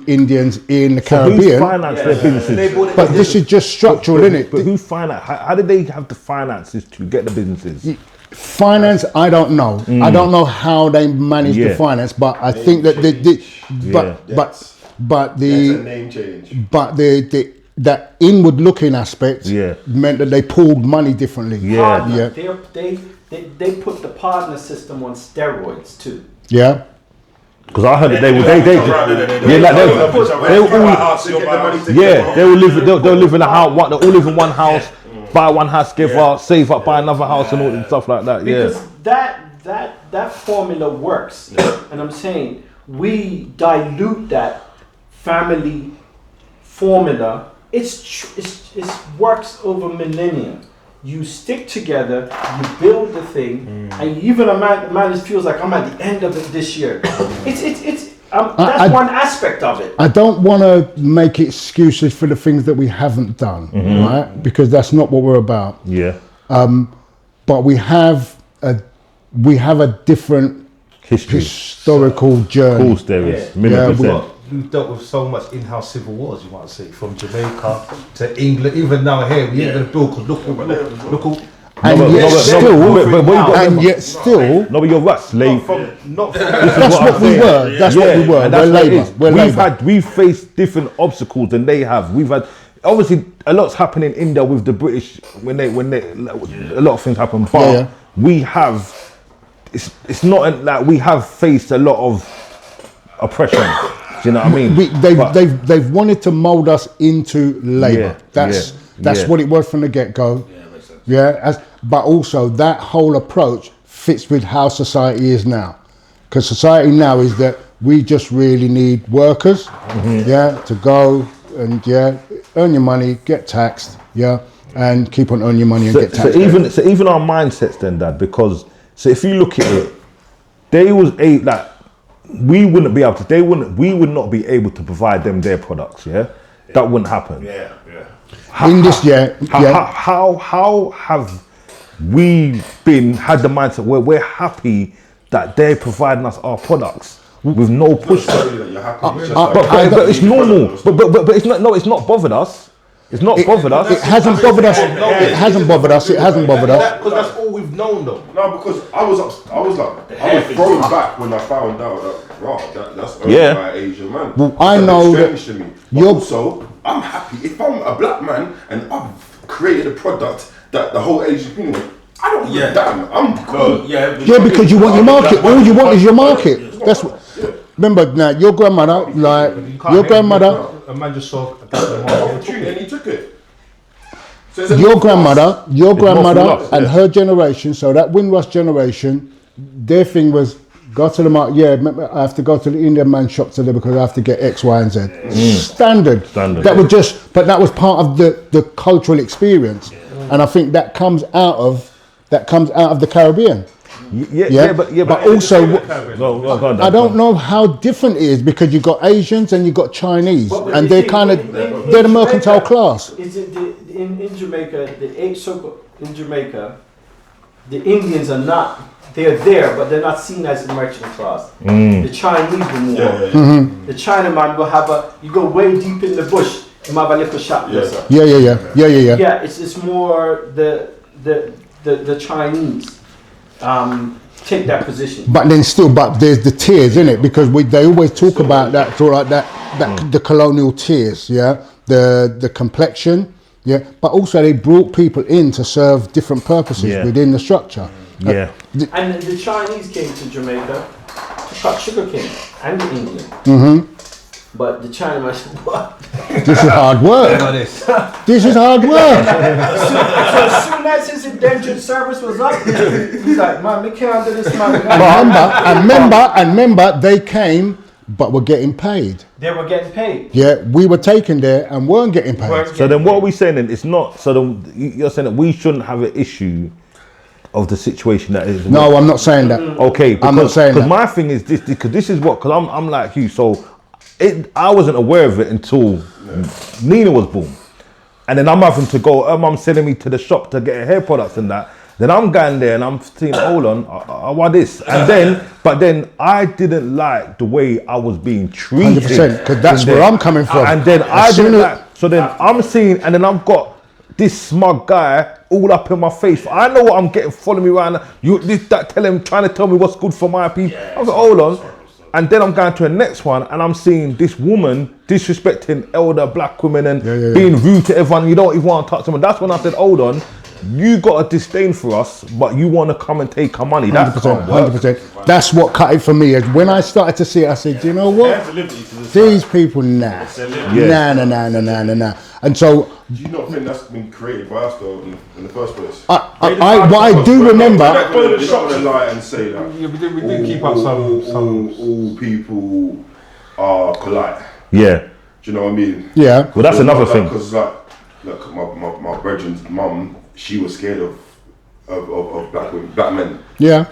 Indians in the Caribbean. Who financed their businesses? But this is just structural, isn't it? But who financed? How did they have the finances to get the businesses? Finance, I don't know. I don't know how they managed the finance, but I think that they did. But the name change. But that inward looking aspect meant that they pulled money differently. They put the partner system on steroids too. Because I heard that they'll live in a house. They'll all live in one house, buy one house together, save up, buy another house, and all that stuff like that. Because that formula works, and I'm saying we dilute that family formula. It works over millennia. You stick together, you build the thing, and even a man feels like I'm at the end of it this year. That's one aspect of it. I don't want to make excuses for the things that we haven't done, right? Because that's not what we're about. But we have a different historical journey. Of course, there is. We've dealt with so much in-house civil wars, you might say, from Jamaica to England. Even now here, we ain't gonna build because look. And yet still. No, but you're right, slave. That's what we were. That's what we were. We're Labour. We've faced different obstacles than they have. We've had obviously a lot's happening in there with the British when they a lot of things happen. But we have. It's not like we have faced a lot of oppression. Do you know what I mean? They've wanted to mould us into Labour. That's what it was from the get-go. But also that whole approach fits with how society is now. Because society now is that we just really need workers, to go and earn your money, get taxed, and keep on earning your money and get taxed. So even our mindsets then, Dad, because if you look at it, we would not be able to provide them their products, that wouldn't happen. Yeah. In this year, How have we had the mindset where we're happy that they're providing us our products with no pushback? But it's normal. But it's not. No, it's not bothered us. It's not bothered us. It hasn't bothered us. It hasn't bothered us. It hasn't bothered us. Because that's all we've known, though. No, because I was thrown back when I found out that that's owned Yeah. by an Asian man. Well, I know Strange to me. But you're- also, I'm happy if I'm a black man and I've created a product that the whole Asian community. I don't give a damn. I'm cool. Yeah, because you want your market. All you want is your market. That's what. Remember now, your grandmother, like your grandmother, A man just saw Opportunity and he took it. So it's a your lot for us. grandmother, and her generation. So that Windrush generation, their thing was go to the market. Yeah, I have to go to the Indian man shop today because I have to get X, Y, and Z. Standard. That was just, but that was part of the cultural experience, and I think that comes out of the Caribbean. But also, I don't know how different it is because you've got Asians and you've got Chinese, and they're the mercantile class. Is it in Jamaica? In Jamaica, the Indians are not. They're there, but they're not seen as the merchant class. The Chinese were more. The Chinaman will have you go way deep in the bush and have a little shop there. Yeah, it's more the Chinese. Take that position. But then still, there's the tiers in it because they always talk about that sort of like that the colonial tiers, the complexion, but also they brought people in to serve different purposes within the structure. And the Chinese came to Jamaica to cut sugarcane and the Indian. But the Chinaman said, "What? This is hard work. This is hard work." So as soon as his indentured service was up, he's like, "Man, we can't do this, man." Remember, they came, but were getting paid. They were getting paid. Yeah, we were taken there and weren't getting paid. So then, what are we saying? Then it's not. So then you're saying that we shouldn't have an issue of the situation that is. No, I'm not saying that. Okay, because, I'm not saying that. Because my thing is this. Because this is what. Because I'm like you. So I wasn't aware of it until Nina was born, and then I'm having to go. Her mum's sending me to the shop to get her hair products and that. Then I'm going there and I'm thinking, hold on, I want this. And then I didn't like the way I was being treated. 100%, because that's where I'm coming from. And then so then I'm seeing, and then I've got this smug guy all up in my face. I know what I'm getting, following me around. Trying to tell me what's good for my people. I was like, hold on. And then I'm going to the next one and I'm seeing this woman disrespecting elder black women and being rude to everyone. You don't even want to touch them. And that's when I said, hold on. You got a disdain for us, but you want to come and take our money. That's 100%. That's what cut it for me. Is when I started to see it, I said, you know what? These people, nah. And so, do you not think that's been created by us though in the first place? what I do remember. The shop and lie and say that. Yeah, we did keep up some. All people are polite. Yeah. Do you know what I mean? Yeah. Well, that's another thing. Because look, my brethren's mum, she was scared of black men. Yeah.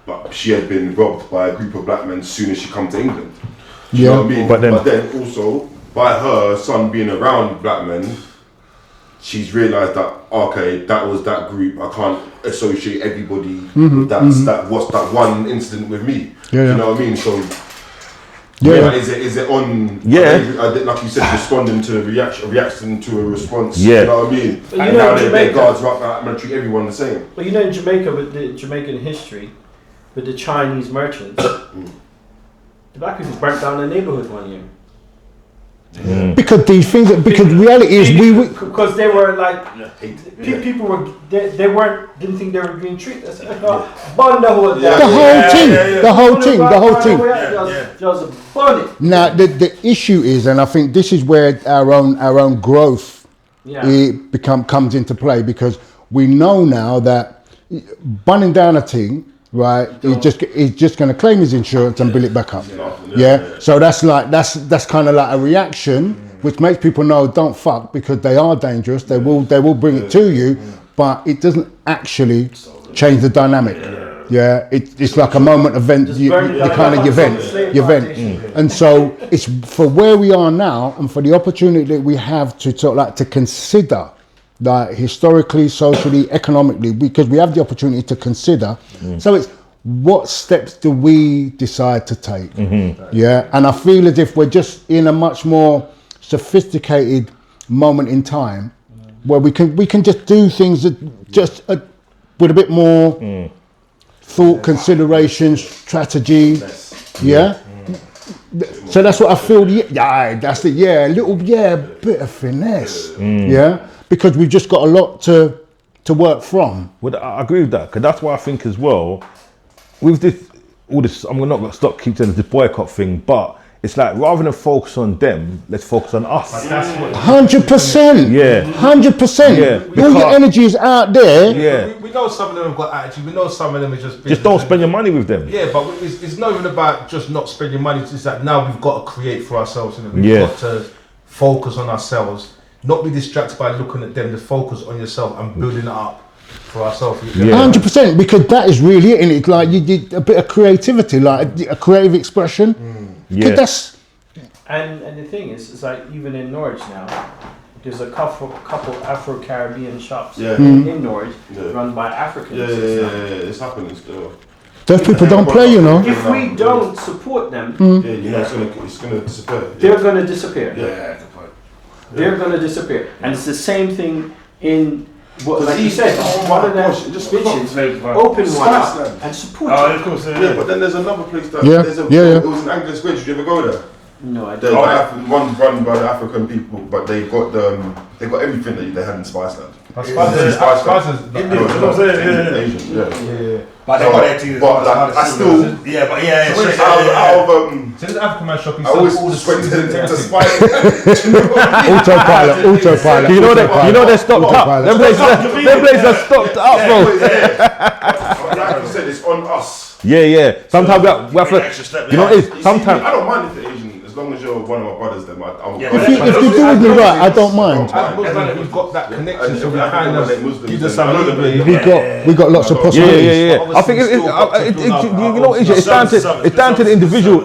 But she had been robbed by a group of black men as soon as she come to England. Do you know what I mean? But then also, by her son being around black men, she's realised that, okay, that was that group. I can't associate everybody with that one incident with me. Do you know what I mean? So, is it on? Like you said, responding to reacting to a response. Yeah. You know what I mean? But and now their guards are up. I'm gonna treat everyone the same. But in Jamaica, with the Jamaican history, with the Chinese merchants, the black people burnt down the neighborhood one year. Because these things, because reality is because they were like people were didn't think they were being treated. Burn the whole thing. Just burn it. Now the issue is, and I think this is where our own growth comes into play, because we know now that burning down a thing, right, he's just going to claim his insurance and bill it back up. So that's kind of like a reaction, which makes people know don't fuck, because they are dangerous. They will bring it to you, but it doesn't actually change the dynamic. Yeah, it's like a moment event. You kind of event. And so it's for where we are now, and for the opportunity that we have to to consider, like historically, socially, economically, because we have the opportunity to consider. So it's what steps do we decide to take? Yeah, and I feel as if we're just in a much more sophisticated moment in time where we can just do things that with a bit more thought, consideration, strategy. Yeah. So that's what I feel. Yeah, that's it. Yeah, a bit of finesse. Yeah, because we've just got a lot to work from. Well, I agree with that, because that's why I think as well, with all this, I'm not going to stop keep saying this boycott thing, but it's like rather than focus on them, let's focus on us. 100%. Yeah. 100%. Yeah. All your energy is out there. Yeah. We know some of them have got attitude. We know some of them are just don't spend your money with them. Yeah, but it's not even about just not spending money. It's that now we've got to create for ourselves. We've got to focus on ourselves, not be distracted by looking at them. Just focus on yourself and building it up for ourselves. 100%, because that is really it. It's like you did a bit of creativity, like a creative expression. That's and the thing is, it's like even in Norwich now, there's a couple Afro-Caribbean shops in Norwich run by Africans. It's happening still. Those people don't play, you know. If we don't support them, it's gonna disappear. They're gonna disappear. Yeah, they're gonna disappear, and it's the same thing in. Like you said, one of them bitches open one up and support it. Of course, but then there's another place that it was in Anglian Square. Did you ever go there? No, I didn't. One run by the African people, but they got everything that they had in Spiceland. Spiceland, Asian, But they got their teeth. But I still, out of so this African man shop, I always all the went to Spice. Autopilot. You know they're stocked up. Them places are stocked up, bro. Like you said, it's on us. Yeah. Sometimes we have to. You know, it's sometimes. I don't mind if they're Asian. As long as you're one of my brothers, then if you do with me right, I don't mind. As Muslims, we've got that connection, so we kind of give us some we got lots of possibilities. Yeah. I think you know, it's down to the individual.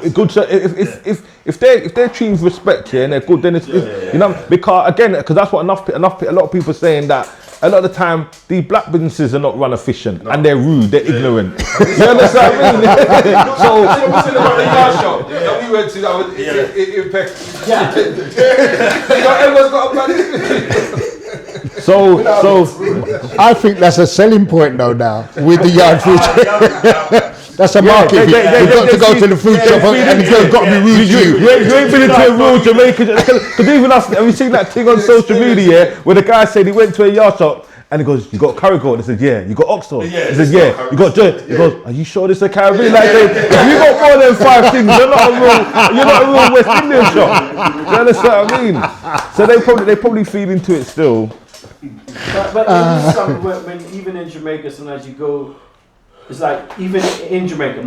If they're treated with respect, and they're good, then it's you know, because that's what a lot of people are saying, that a lot of the time the black businesses are not run efficient and they're rude, they're ignorant. You understand what I mean? So we went to that everyone's got a bloody. So I think that's a selling point though now with the yard food. That's a market. You've got to go to the food shop and you've got to be rude to you. You ain't been into a real Jamaican. Because even us, have you seen that thing on social media where the guy said he went to a yard shop and he goes, "You got Curry Gold?" He said, "Yeah." "You got Oxtail?" He said, "Yeah." "You got Joy?" He goes, "Are you sure this is a Caribbean?" Like, if you got more than 5 things, you're not a real West Indian shop. You understand what I mean? So they probably feed into it still. But it is something when even in Jamaica, sometimes you go. It's like even in Jamaica,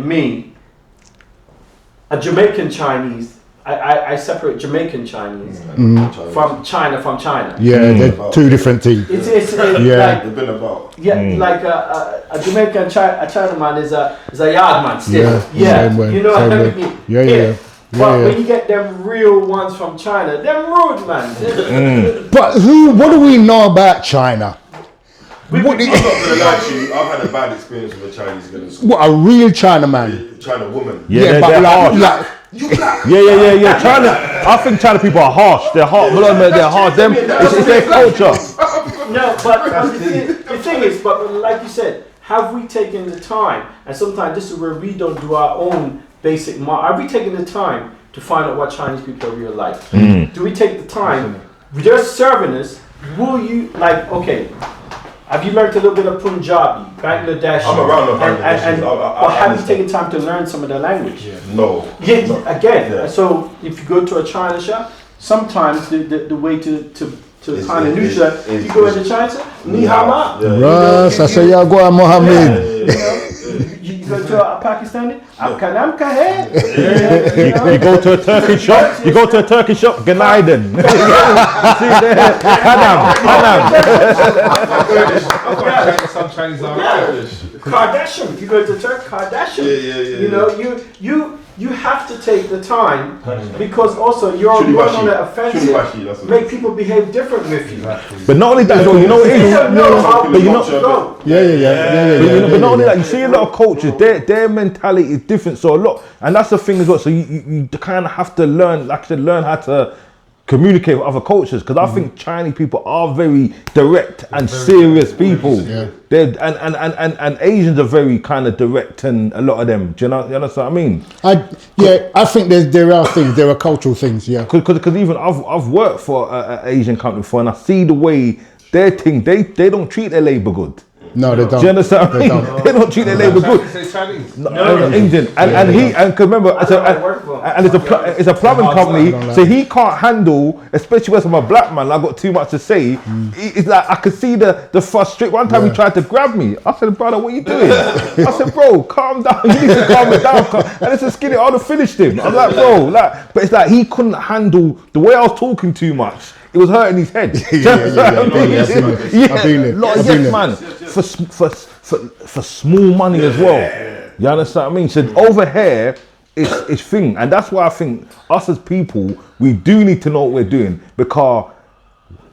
a Jamaican Chinese. I separate Jamaican Chinese from China. Yeah, they're two different things. It's yeah, they've been about. Yeah, like a Jamaican Chinaman is a yard man still. Same way, you know what I mean? Yeah. But when you get them real ones from China, them rude man. But what do we know about China? I'm not gonna lie to you, I've had a bad experience with a Chinese girl in school. What, a real Chinaman? China woman. Yeah, but like Yeah. China. I think China people are harsh. They're hard. They're hard. It's their culture. No, but the thing is, but like you said, have we taken the time? And sometimes this is where we don't do our own basic. Have we taken the time to find out what Chinese people are really like? Do we take the time? They're serving us. Will you okay? Have you learned a little bit of Punjabi, Bangladeshi? I'm around the Bangladeshi. But have you taken time to learn some of the language? No. Yeah. So if you go to a China shop, sometimes the way to kind of neutralize, you go into China, ni hao ma. Ras, I say, ya go Mohammed. You go to a Pakistani, Amka here. You go to a Turkish shop. You go to a Turkish shop. Ganaiden. See there, Hanam. Some Chinese are Kardashian. If you go to Turkey, Kardashian. You know, you have to take the time because also you're on the offensive. Make people behave different with you. But not only that, though, you know what it is. But you know, But not only that, you see a lot of cultures, their mentality is different. So a lot, and that's the thing as well. So you kind of have to learn, like I said, learn how to communicate with other cultures, because I think Chinese people are very direct and serious people. They're and Asians are very kind of direct, and a lot of them. Do you understand what I mean? I think there are things, there are cultural things. Yeah, because even I've worked for an Asian company before, and I see the way their thing. They don't treat their labour good. No, they don't. Do you understand what I mean? They don't treat their labour good. Chinese. No, Indian. And remember, it's a plumbing company, so he can't handle, especially when I'm a black man, I've got too much to say. It's like, I could see the frustration. One time he tried to grab me. I said, brother, what are you doing? I said, bro, calm down. You need to calm it down. And it's a skinny, I'd have finished him. I was like, bro, but it's like he couldn't handle the way I was talking too much. It was hurting his head. Man, for small money as well. You understand what I mean? So over here, it's thing, and that's why I think us as people, we do need to know what we're doing, because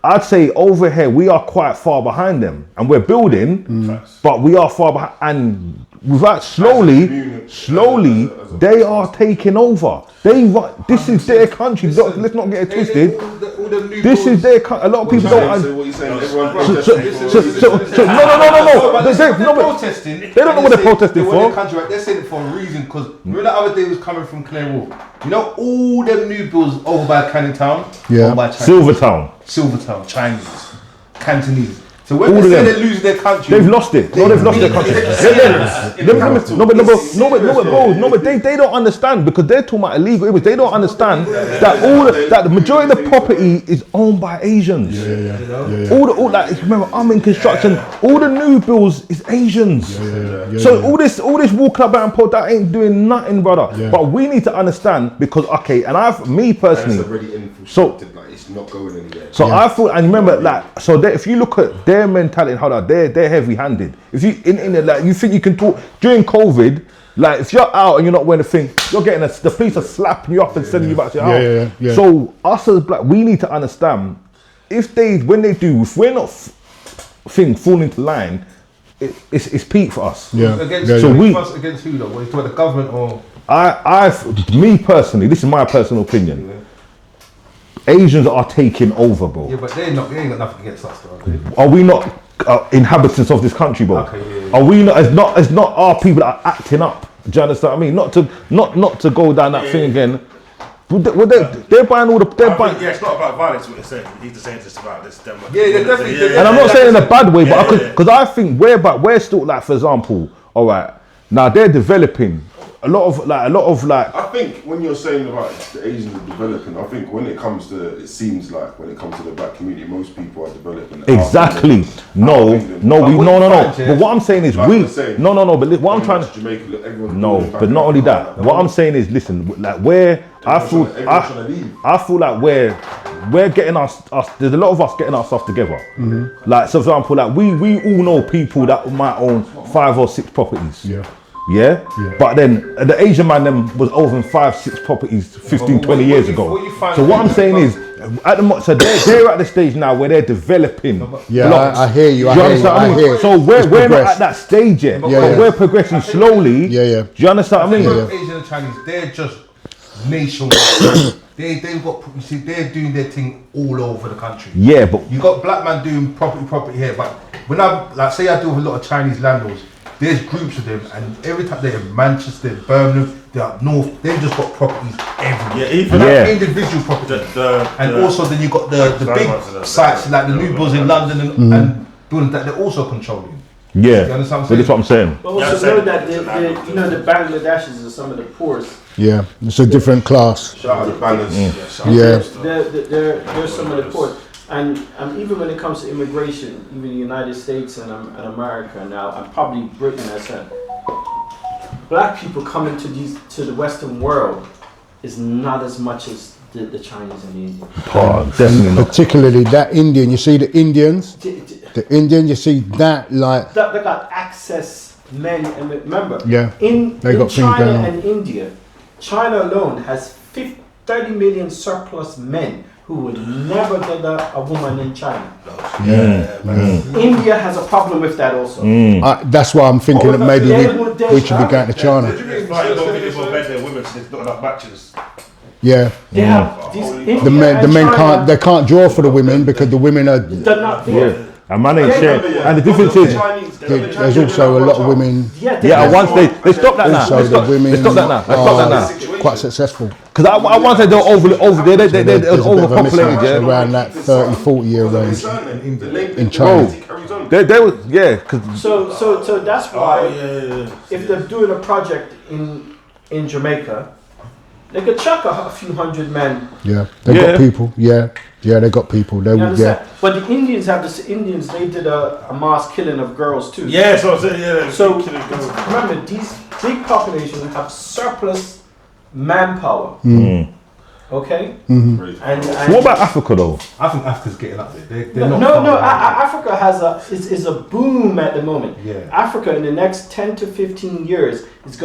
I'd say over here we are quite far behind them, and we're building, but we are far behind, and without slowly, they are taking over. This is their country. Let's not get it twisted. This is their country. A lot of people don't. So what you saying? Everyone No. They don't know what they're protesting for. They're saying it for a reason, because remember the other day was coming from Canary Wharf. You know all them new builds over by Canning Town? Yeah. By Silvertown, Chinese, Cantonese. So when they say they're losing their country, they've lost it. No, they've lost their country. But they don't understand, because they're talking about illegal immigrants. They don't understand that the majority of the property is owned by Asians. All like, remember, I'm in construction. All the new builds is Asians. So all this walking about and put that ain't doing nothing, brother. But we need to understand, because me personally, it's already infiltrated, like it's not going anywhere. So I thought, and remember, like, so if you look at their mentality, they're heavy-handed. If you like, you think you can talk during COVID, like if you're out and you're not wearing a thing, you're getting the police are slapping you up and sending you back to your house. So us as black, we need to understand, if we're not fall into line, it's peak for us. Against who though? What, the government or? Me personally, this is my personal opinion. Asians are taking over, bro. Yeah, but they ain't got nothing against us, though. Are we not inhabitants of this country, bro? Are we not? It's not our people that are acting up. Do you understand what I mean? Not to go down that thing again. They're buying all the. It's not about violence. What they're saying. He's just saying just about this. They're definitely. And I'm not saying in a bad way, but because I think we're still, like, for example, all right, now they're developing. A lot of I think when you're saying about the Asians are developing, I think when it comes to the black community, most people are developing. Exactly. No. But what I'm saying is, but what I'm trying to Jamaica, but not only that. What I'm saying is, listen, like I feel like we're getting us. There's a lot of us getting our stuff together. Like, so for example, like we all know people that might own 5 or 6 properties. Yeah? But then the Asian man them was owning 5, 6 properties 15, 20 years ago. So what I'm saying is, so they're at the stage now where they're developing blocks. I hear you. So we're not at that stage yet. But we're progressing slowly. Do you understand what I mean? Asian and Chinese, they're just nationwide. They've got, you see, they're doing their thing all over the country. Yeah, but you got black man doing property here. But when I say I deal with a lot of Chinese landlords, there's groups of them, and every time they're in Manchester, Birmingham, they're up north, they've just got properties everywhere. Individual properties. And also then you got the big sites like the new builds in London and buildings that they're also controlling. Yeah, that's what I'm saying. But also know that the Bangladeshis are some of the poorest. Yeah, it's a different class. Shout out to Bangladesh. They're some of the poorest. And even when it comes to immigration, even the United States and America now, and probably Britain as well, black people coming to the Western world is not as much as the Chinese and the Indians. Oh, definitely not. Particularly that Indian, you see the Indians, you see that like They got access men, and remember, they in got things China going on. and India, China alone has 30 million surplus men who would never get a woman in China. India has a problem with that also. That's why I'm thinking that maybe we should be going to China. It's like a lot of people bet their women, so there's not enough matches. Yeah. They have these India The men and China, can't draw for the women because the women are. they're not there. Yeah. And man ain't sharing. And the difference is, There's also a lot of women. once they stop that now. Also, the women They stop that now. They stop that now. quite successful. Because I once said they're they're There's a bit of a overpopulated. mismatch Yeah. around that 30-40 year range in Bro, China. they was cause So that's why if they're doing a project in Jamaica, they could chuck a few hundred men. Yeah, they got people. Yeah, they got people. They You would. understand? Yeah, But the Indians have this. Indians, they did a mass killing of girls too. Yeah, so I said, yeah. So remember, these big populations have surplus manpower. Okay. And what about Africa though? I think Africa's getting up there. They're no, not no. far behind. Africa has is a boom at the moment. Yeah. Africa in the next 10 to 15 years is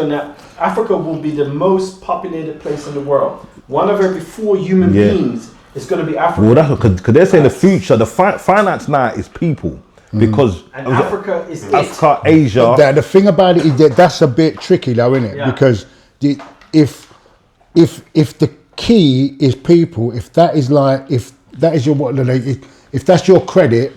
Africa will be the most populated place in the world. One of every 4 human beings is going to be Africa. Well, that's because they're saying the future, the finance now is people because And Africa is Africa, Asia. the thing about it is that's a bit tricky, though, isn't it? Yeah. Because if the key is people, if that is your if that's your credit,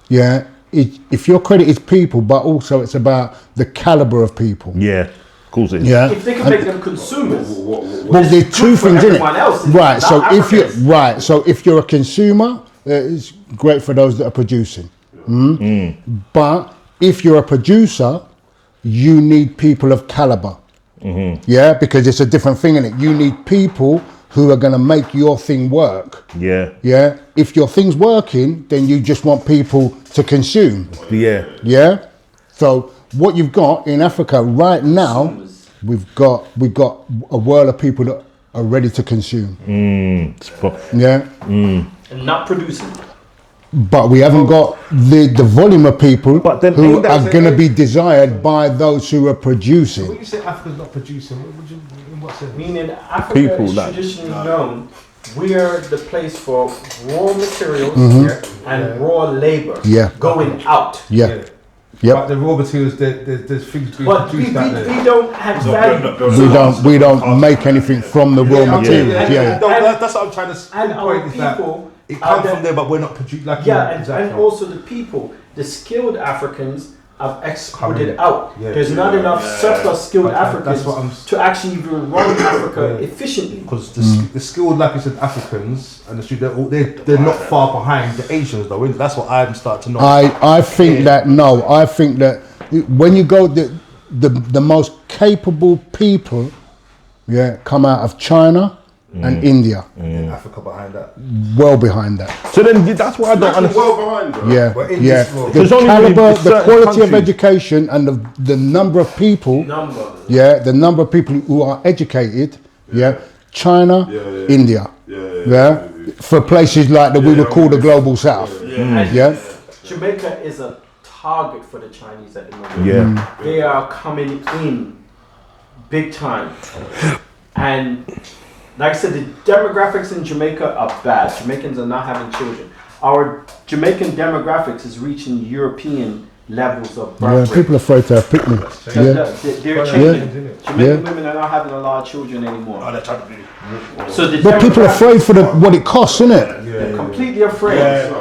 if your credit is people, but also it's about the caliber of people. Yeah, of course it is. Yeah. If they can make them consumers, Well, there's good two for things in it. everyone else, it's Right. So not if you Africans. if you're a consumer, it's great for those that are producing. But if you're a producer, you need people of caliber. Yeah, because it's a different thing in it. You need people who are going to make your thing work. Yeah. Yeah. If your thing's working, then you just want people to consume. Yeah. Yeah. So what you've got in Africa right now, we've got a world of people that are ready to consume. Yeah. and not producing. But we haven't got the volume of people But then who ain't that are going to be desired by those who are When producing. you say Africa's not producing, in what sense? Meaning Africa People is that- traditionally known. We're the place for raw materials and raw labor Yeah. going out. Yeah. But Yep. the raw materials, there's things being But we produced out there. don't have value. We don't make anything from the raw materials. Yeah. No, that's what I'm trying to And our point is that people it are comes from there, but we're not producing. Like and also the people, the skilled Africans have exported Coming. out. Yeah. There's not enough surplus skilled That's Africans what I'm- to actually even run Africa efficiently. because the skilled, like you said, Africans and the students, they're not far behind the Asians, though. That's what I'm starting to know. I think that when you go the most capable people, come out of China and India, Africa behind that. well behind that. So then that's why I don't understand. Well behind, bro. Yeah, But in yeah. this world- The There's only caliber, really the certain quality of countries. education, and the number of people. The number of people who are educated. China, India. For places like that we would call the global south. Jamaica is a target for the Chinese at the moment. Yeah. They are coming in big time. And like I said, the demographics in Jamaica are bad. Jamaicans are not having children. Our Jamaican demographics is reaching European levels of birth rate. People are afraid to have picnic. They're changing. Jamaican women are not having a lot of children anymore. Oh, they're trying to be. So the But people are afraid for demographics- what it costs, isn't it? They're completely afraid.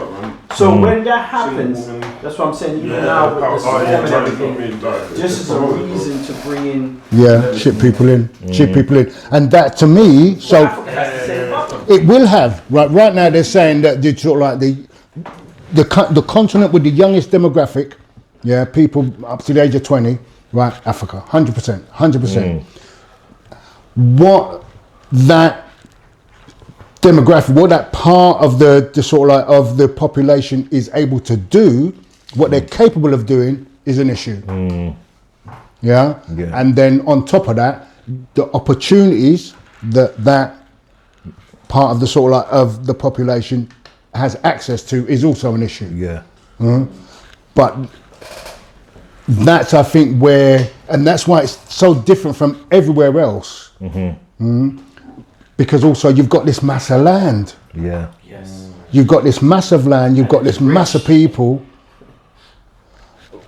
So when that happens, that's what I'm saying. Even now with the storm and everything, this is a reason to bring in. Ship people in, and that to me, so Africa has the same problem. it will have right now. They're saying that the sort of like the continent with the youngest demographic, people up to the age of 20, right? Africa, 100%. What that demographic, what that part of the sort of like of the population is able to do, what they're capable of doing, is an issue. Yeah? And then on top of that, the opportunities that part of the sort of like of the population has access to is also an issue. Yeah. But that's, I think, where, and that's why it's so different from everywhere else. Because also you've got this mass of land. Yeah. Yes. You've got this massive land, you've got this mass of people,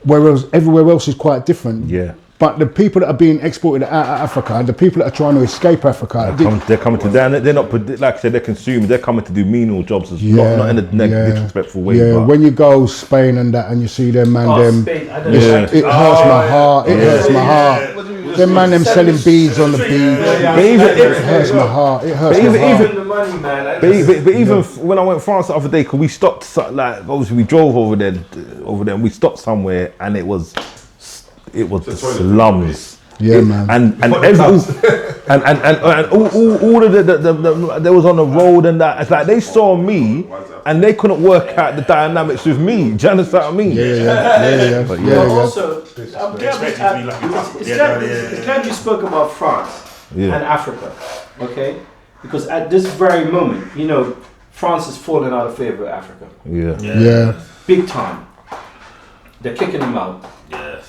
whereas everywhere else is quite different. Yeah. But the people that are being exported out of Africa, the people that are trying to escape Africa, they're coming to, they're not, like I said, they're consumers, they're coming to do menial jobs, not in a disrespectful way. Yeah, when you go Spain and that and you see them man, Spain, it hurts my heart, it hurts my heart. Them man, them selling beads on the beach. It hurts my heart, it hurts my heart. Even the money, man. But even when I went to France the other day, because we stopped, like, obviously we drove over there and we stopped somewhere and it was the slums. Yeah, man. And all of the they was on the road and that. It's like they saw me and they couldn't work out the dynamics with me. Do you understand what I mean? Yeah. But also, I'm glad you spoke about France and Africa, okay? Because at this very moment, you know, France is falling out of favor with Africa. Yeah. Big time. They're kicking them out. Yes.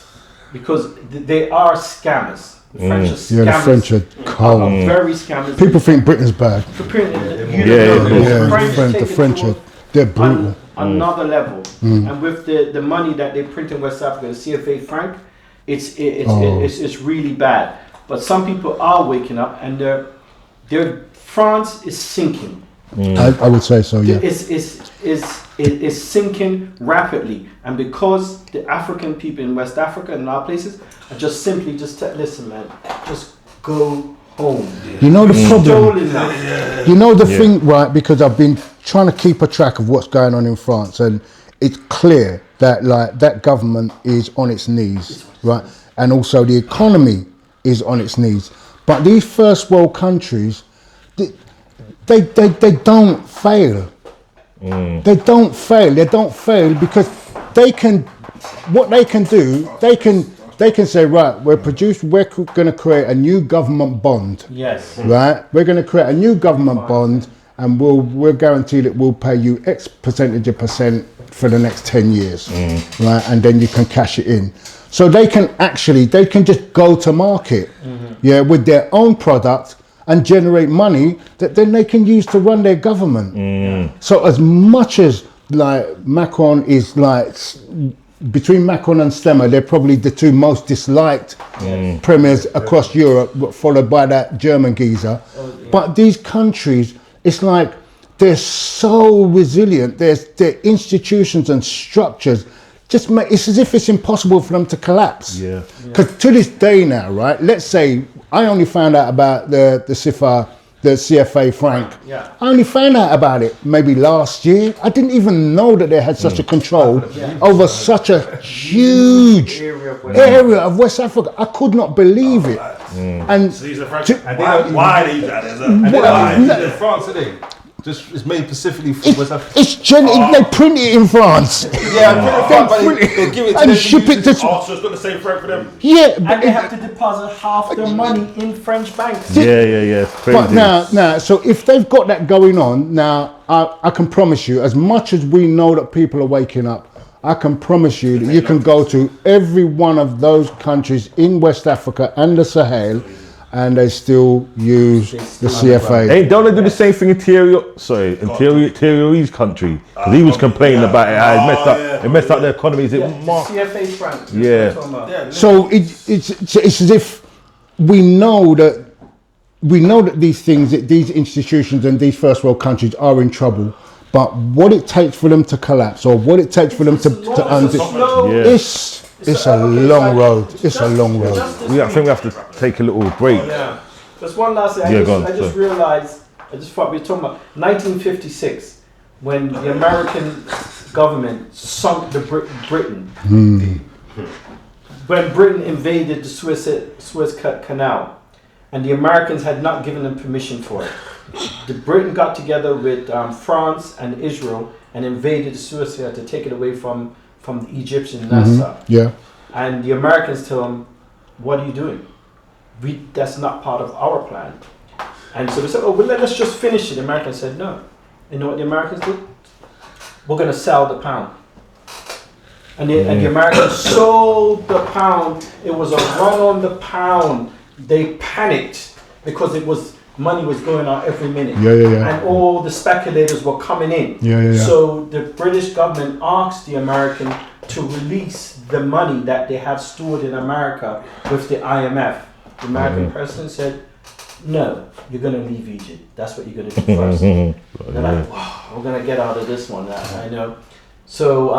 Because they are scammers. The French are scammers. Yeah, the French are cold. Very scammers. People think Britain's bad. The French are, they're brutal. Another level. And with the money that they print in West Africa, the CFA franc, it's really bad. But some people are waking up and France is sinking. I would say so, yeah. It's sinking rapidly, and because the African people in West Africa and other places are just simply listen, man, just go home. You know the problem. You know the thing, right? Because I've been trying to keep a track of what's going on in France, and it's clear that like that government is on its knees, right? And also the economy is on its knees. But these first world countries, they don't fail. They don't fail because they can say, right, we're going to create a new government bond. Yes. Right? We're going to create a new government bond and we'll guarantee that we'll pay you X percentage of percent for the next 10 years. Right? And then you can cash it in. So they can just go to market with their own product and generate money that then they can use to run their government. So as much as like Macron is like, between Macron and Stemmer, they're probably the two most disliked premiers across Europe, followed by that German geezer. But these countries, it's like they're so resilient. Their institutions and structures it's as if it's impossible for them to collapse. Because to this day now, right? Let's say I only found out about the CFA franc. I only found out about it maybe last year. I didn't even know that they had such a control over such a huge area of West Africa. I could not believe it. And so these are French. Why are they using that? France today. Just it's made specifically for West Africa. They print it in France. They give it to and ship it to. So it's got the same franc for them. Yeah, and they have to deposit half their money in French banks. Yeah. It's crazy. But now, so if they've got that going on, now I can promise you, as much as we know that people are waking up, I can promise you that you can go to every one of those countries in West Africa and the Sahel, and they still use the CFA. Don't they do the same thing in Thierry's country? Because he was complaining about it. It messed up their economies. CFA franc. Yeah. So it's as if we know that these things, that these institutions and these first world countries are in trouble. But what it takes for them to collapse, or what it takes for them to undo, it's a long road. It's a long road. I think we have to take a little break. Yeah. There's one last thing. I just realized. I just thought we were talking about 1956 when the American government sunk the Britain. When Britain invaded the Suez Canal, and the Americans had not given them permission for it. The Britain got together with France and Israel and invaded the Suez Canal to take it away from the Egyptians and that stuff. Yeah. And the Americans tell them, what are you doing? That's not part of our plan. And so they said, oh, well, let's just finish it. The Americans said, no. You know what the Americans did? We're going to sell the pound. And the Americans sold the pound. It was a run on the pound. They panicked because money was going out every minute. And all the speculators were coming in. So the British government asked the American to release the money that they have stored in America with the IMF. The American president said, no, you're going to leave Egypt. That's what you're going to do first. They're like, wow, we're going to get out of this one. I know. So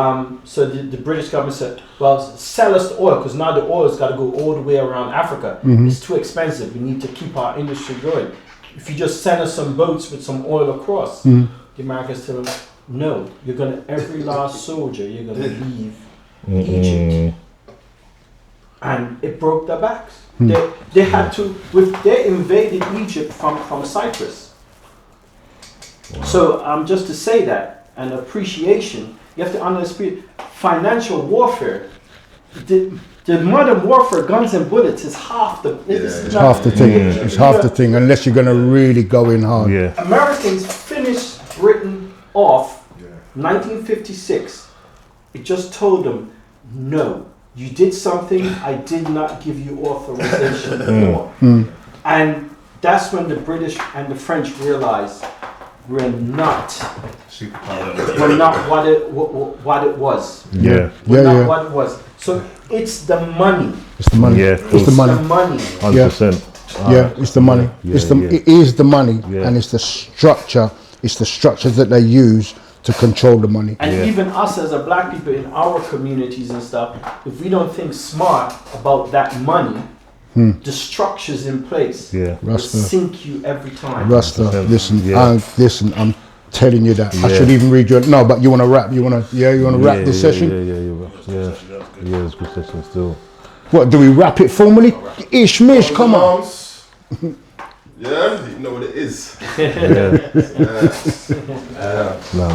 the British government said, well, sell us the oil, because now the oil's got to go all the way around Africa. It's too expensive. We need to keep our industry going. If you just send us some boats with some oil across, the Americans tell them, no, every last soldier, you're going to leave Egypt. And it broke their backs. They had to, they invaded Egypt from Cyprus. Wow. So just to say that, an appreciation, you have to understand financial warfare. The modern warfare, guns and bullets, is half the. It's half the thing. It's half the thing, unless you're going to really go in hard. Americans finished Britain off 1956. It just told them, no, you did something I did not give you authorization for. And that's when the British and the French realized we're not what it was. We're not what it was. So it's the money. It's the money. It's the money. 100%. It's the money. It is the money, and it's the structure. It's the structures that they use to control the money. And even us as a black people in our communities and stuff, if we don't think smart about that money, the structures in place will sink you every time. Rasta, listen, I'm telling you that. I should even read your. No, but you want to wrap? You want to wrap this session? Yeah, it's a good session still. What do we wrap it formally? Ish mish, come on. Yeah, you know what it is. No.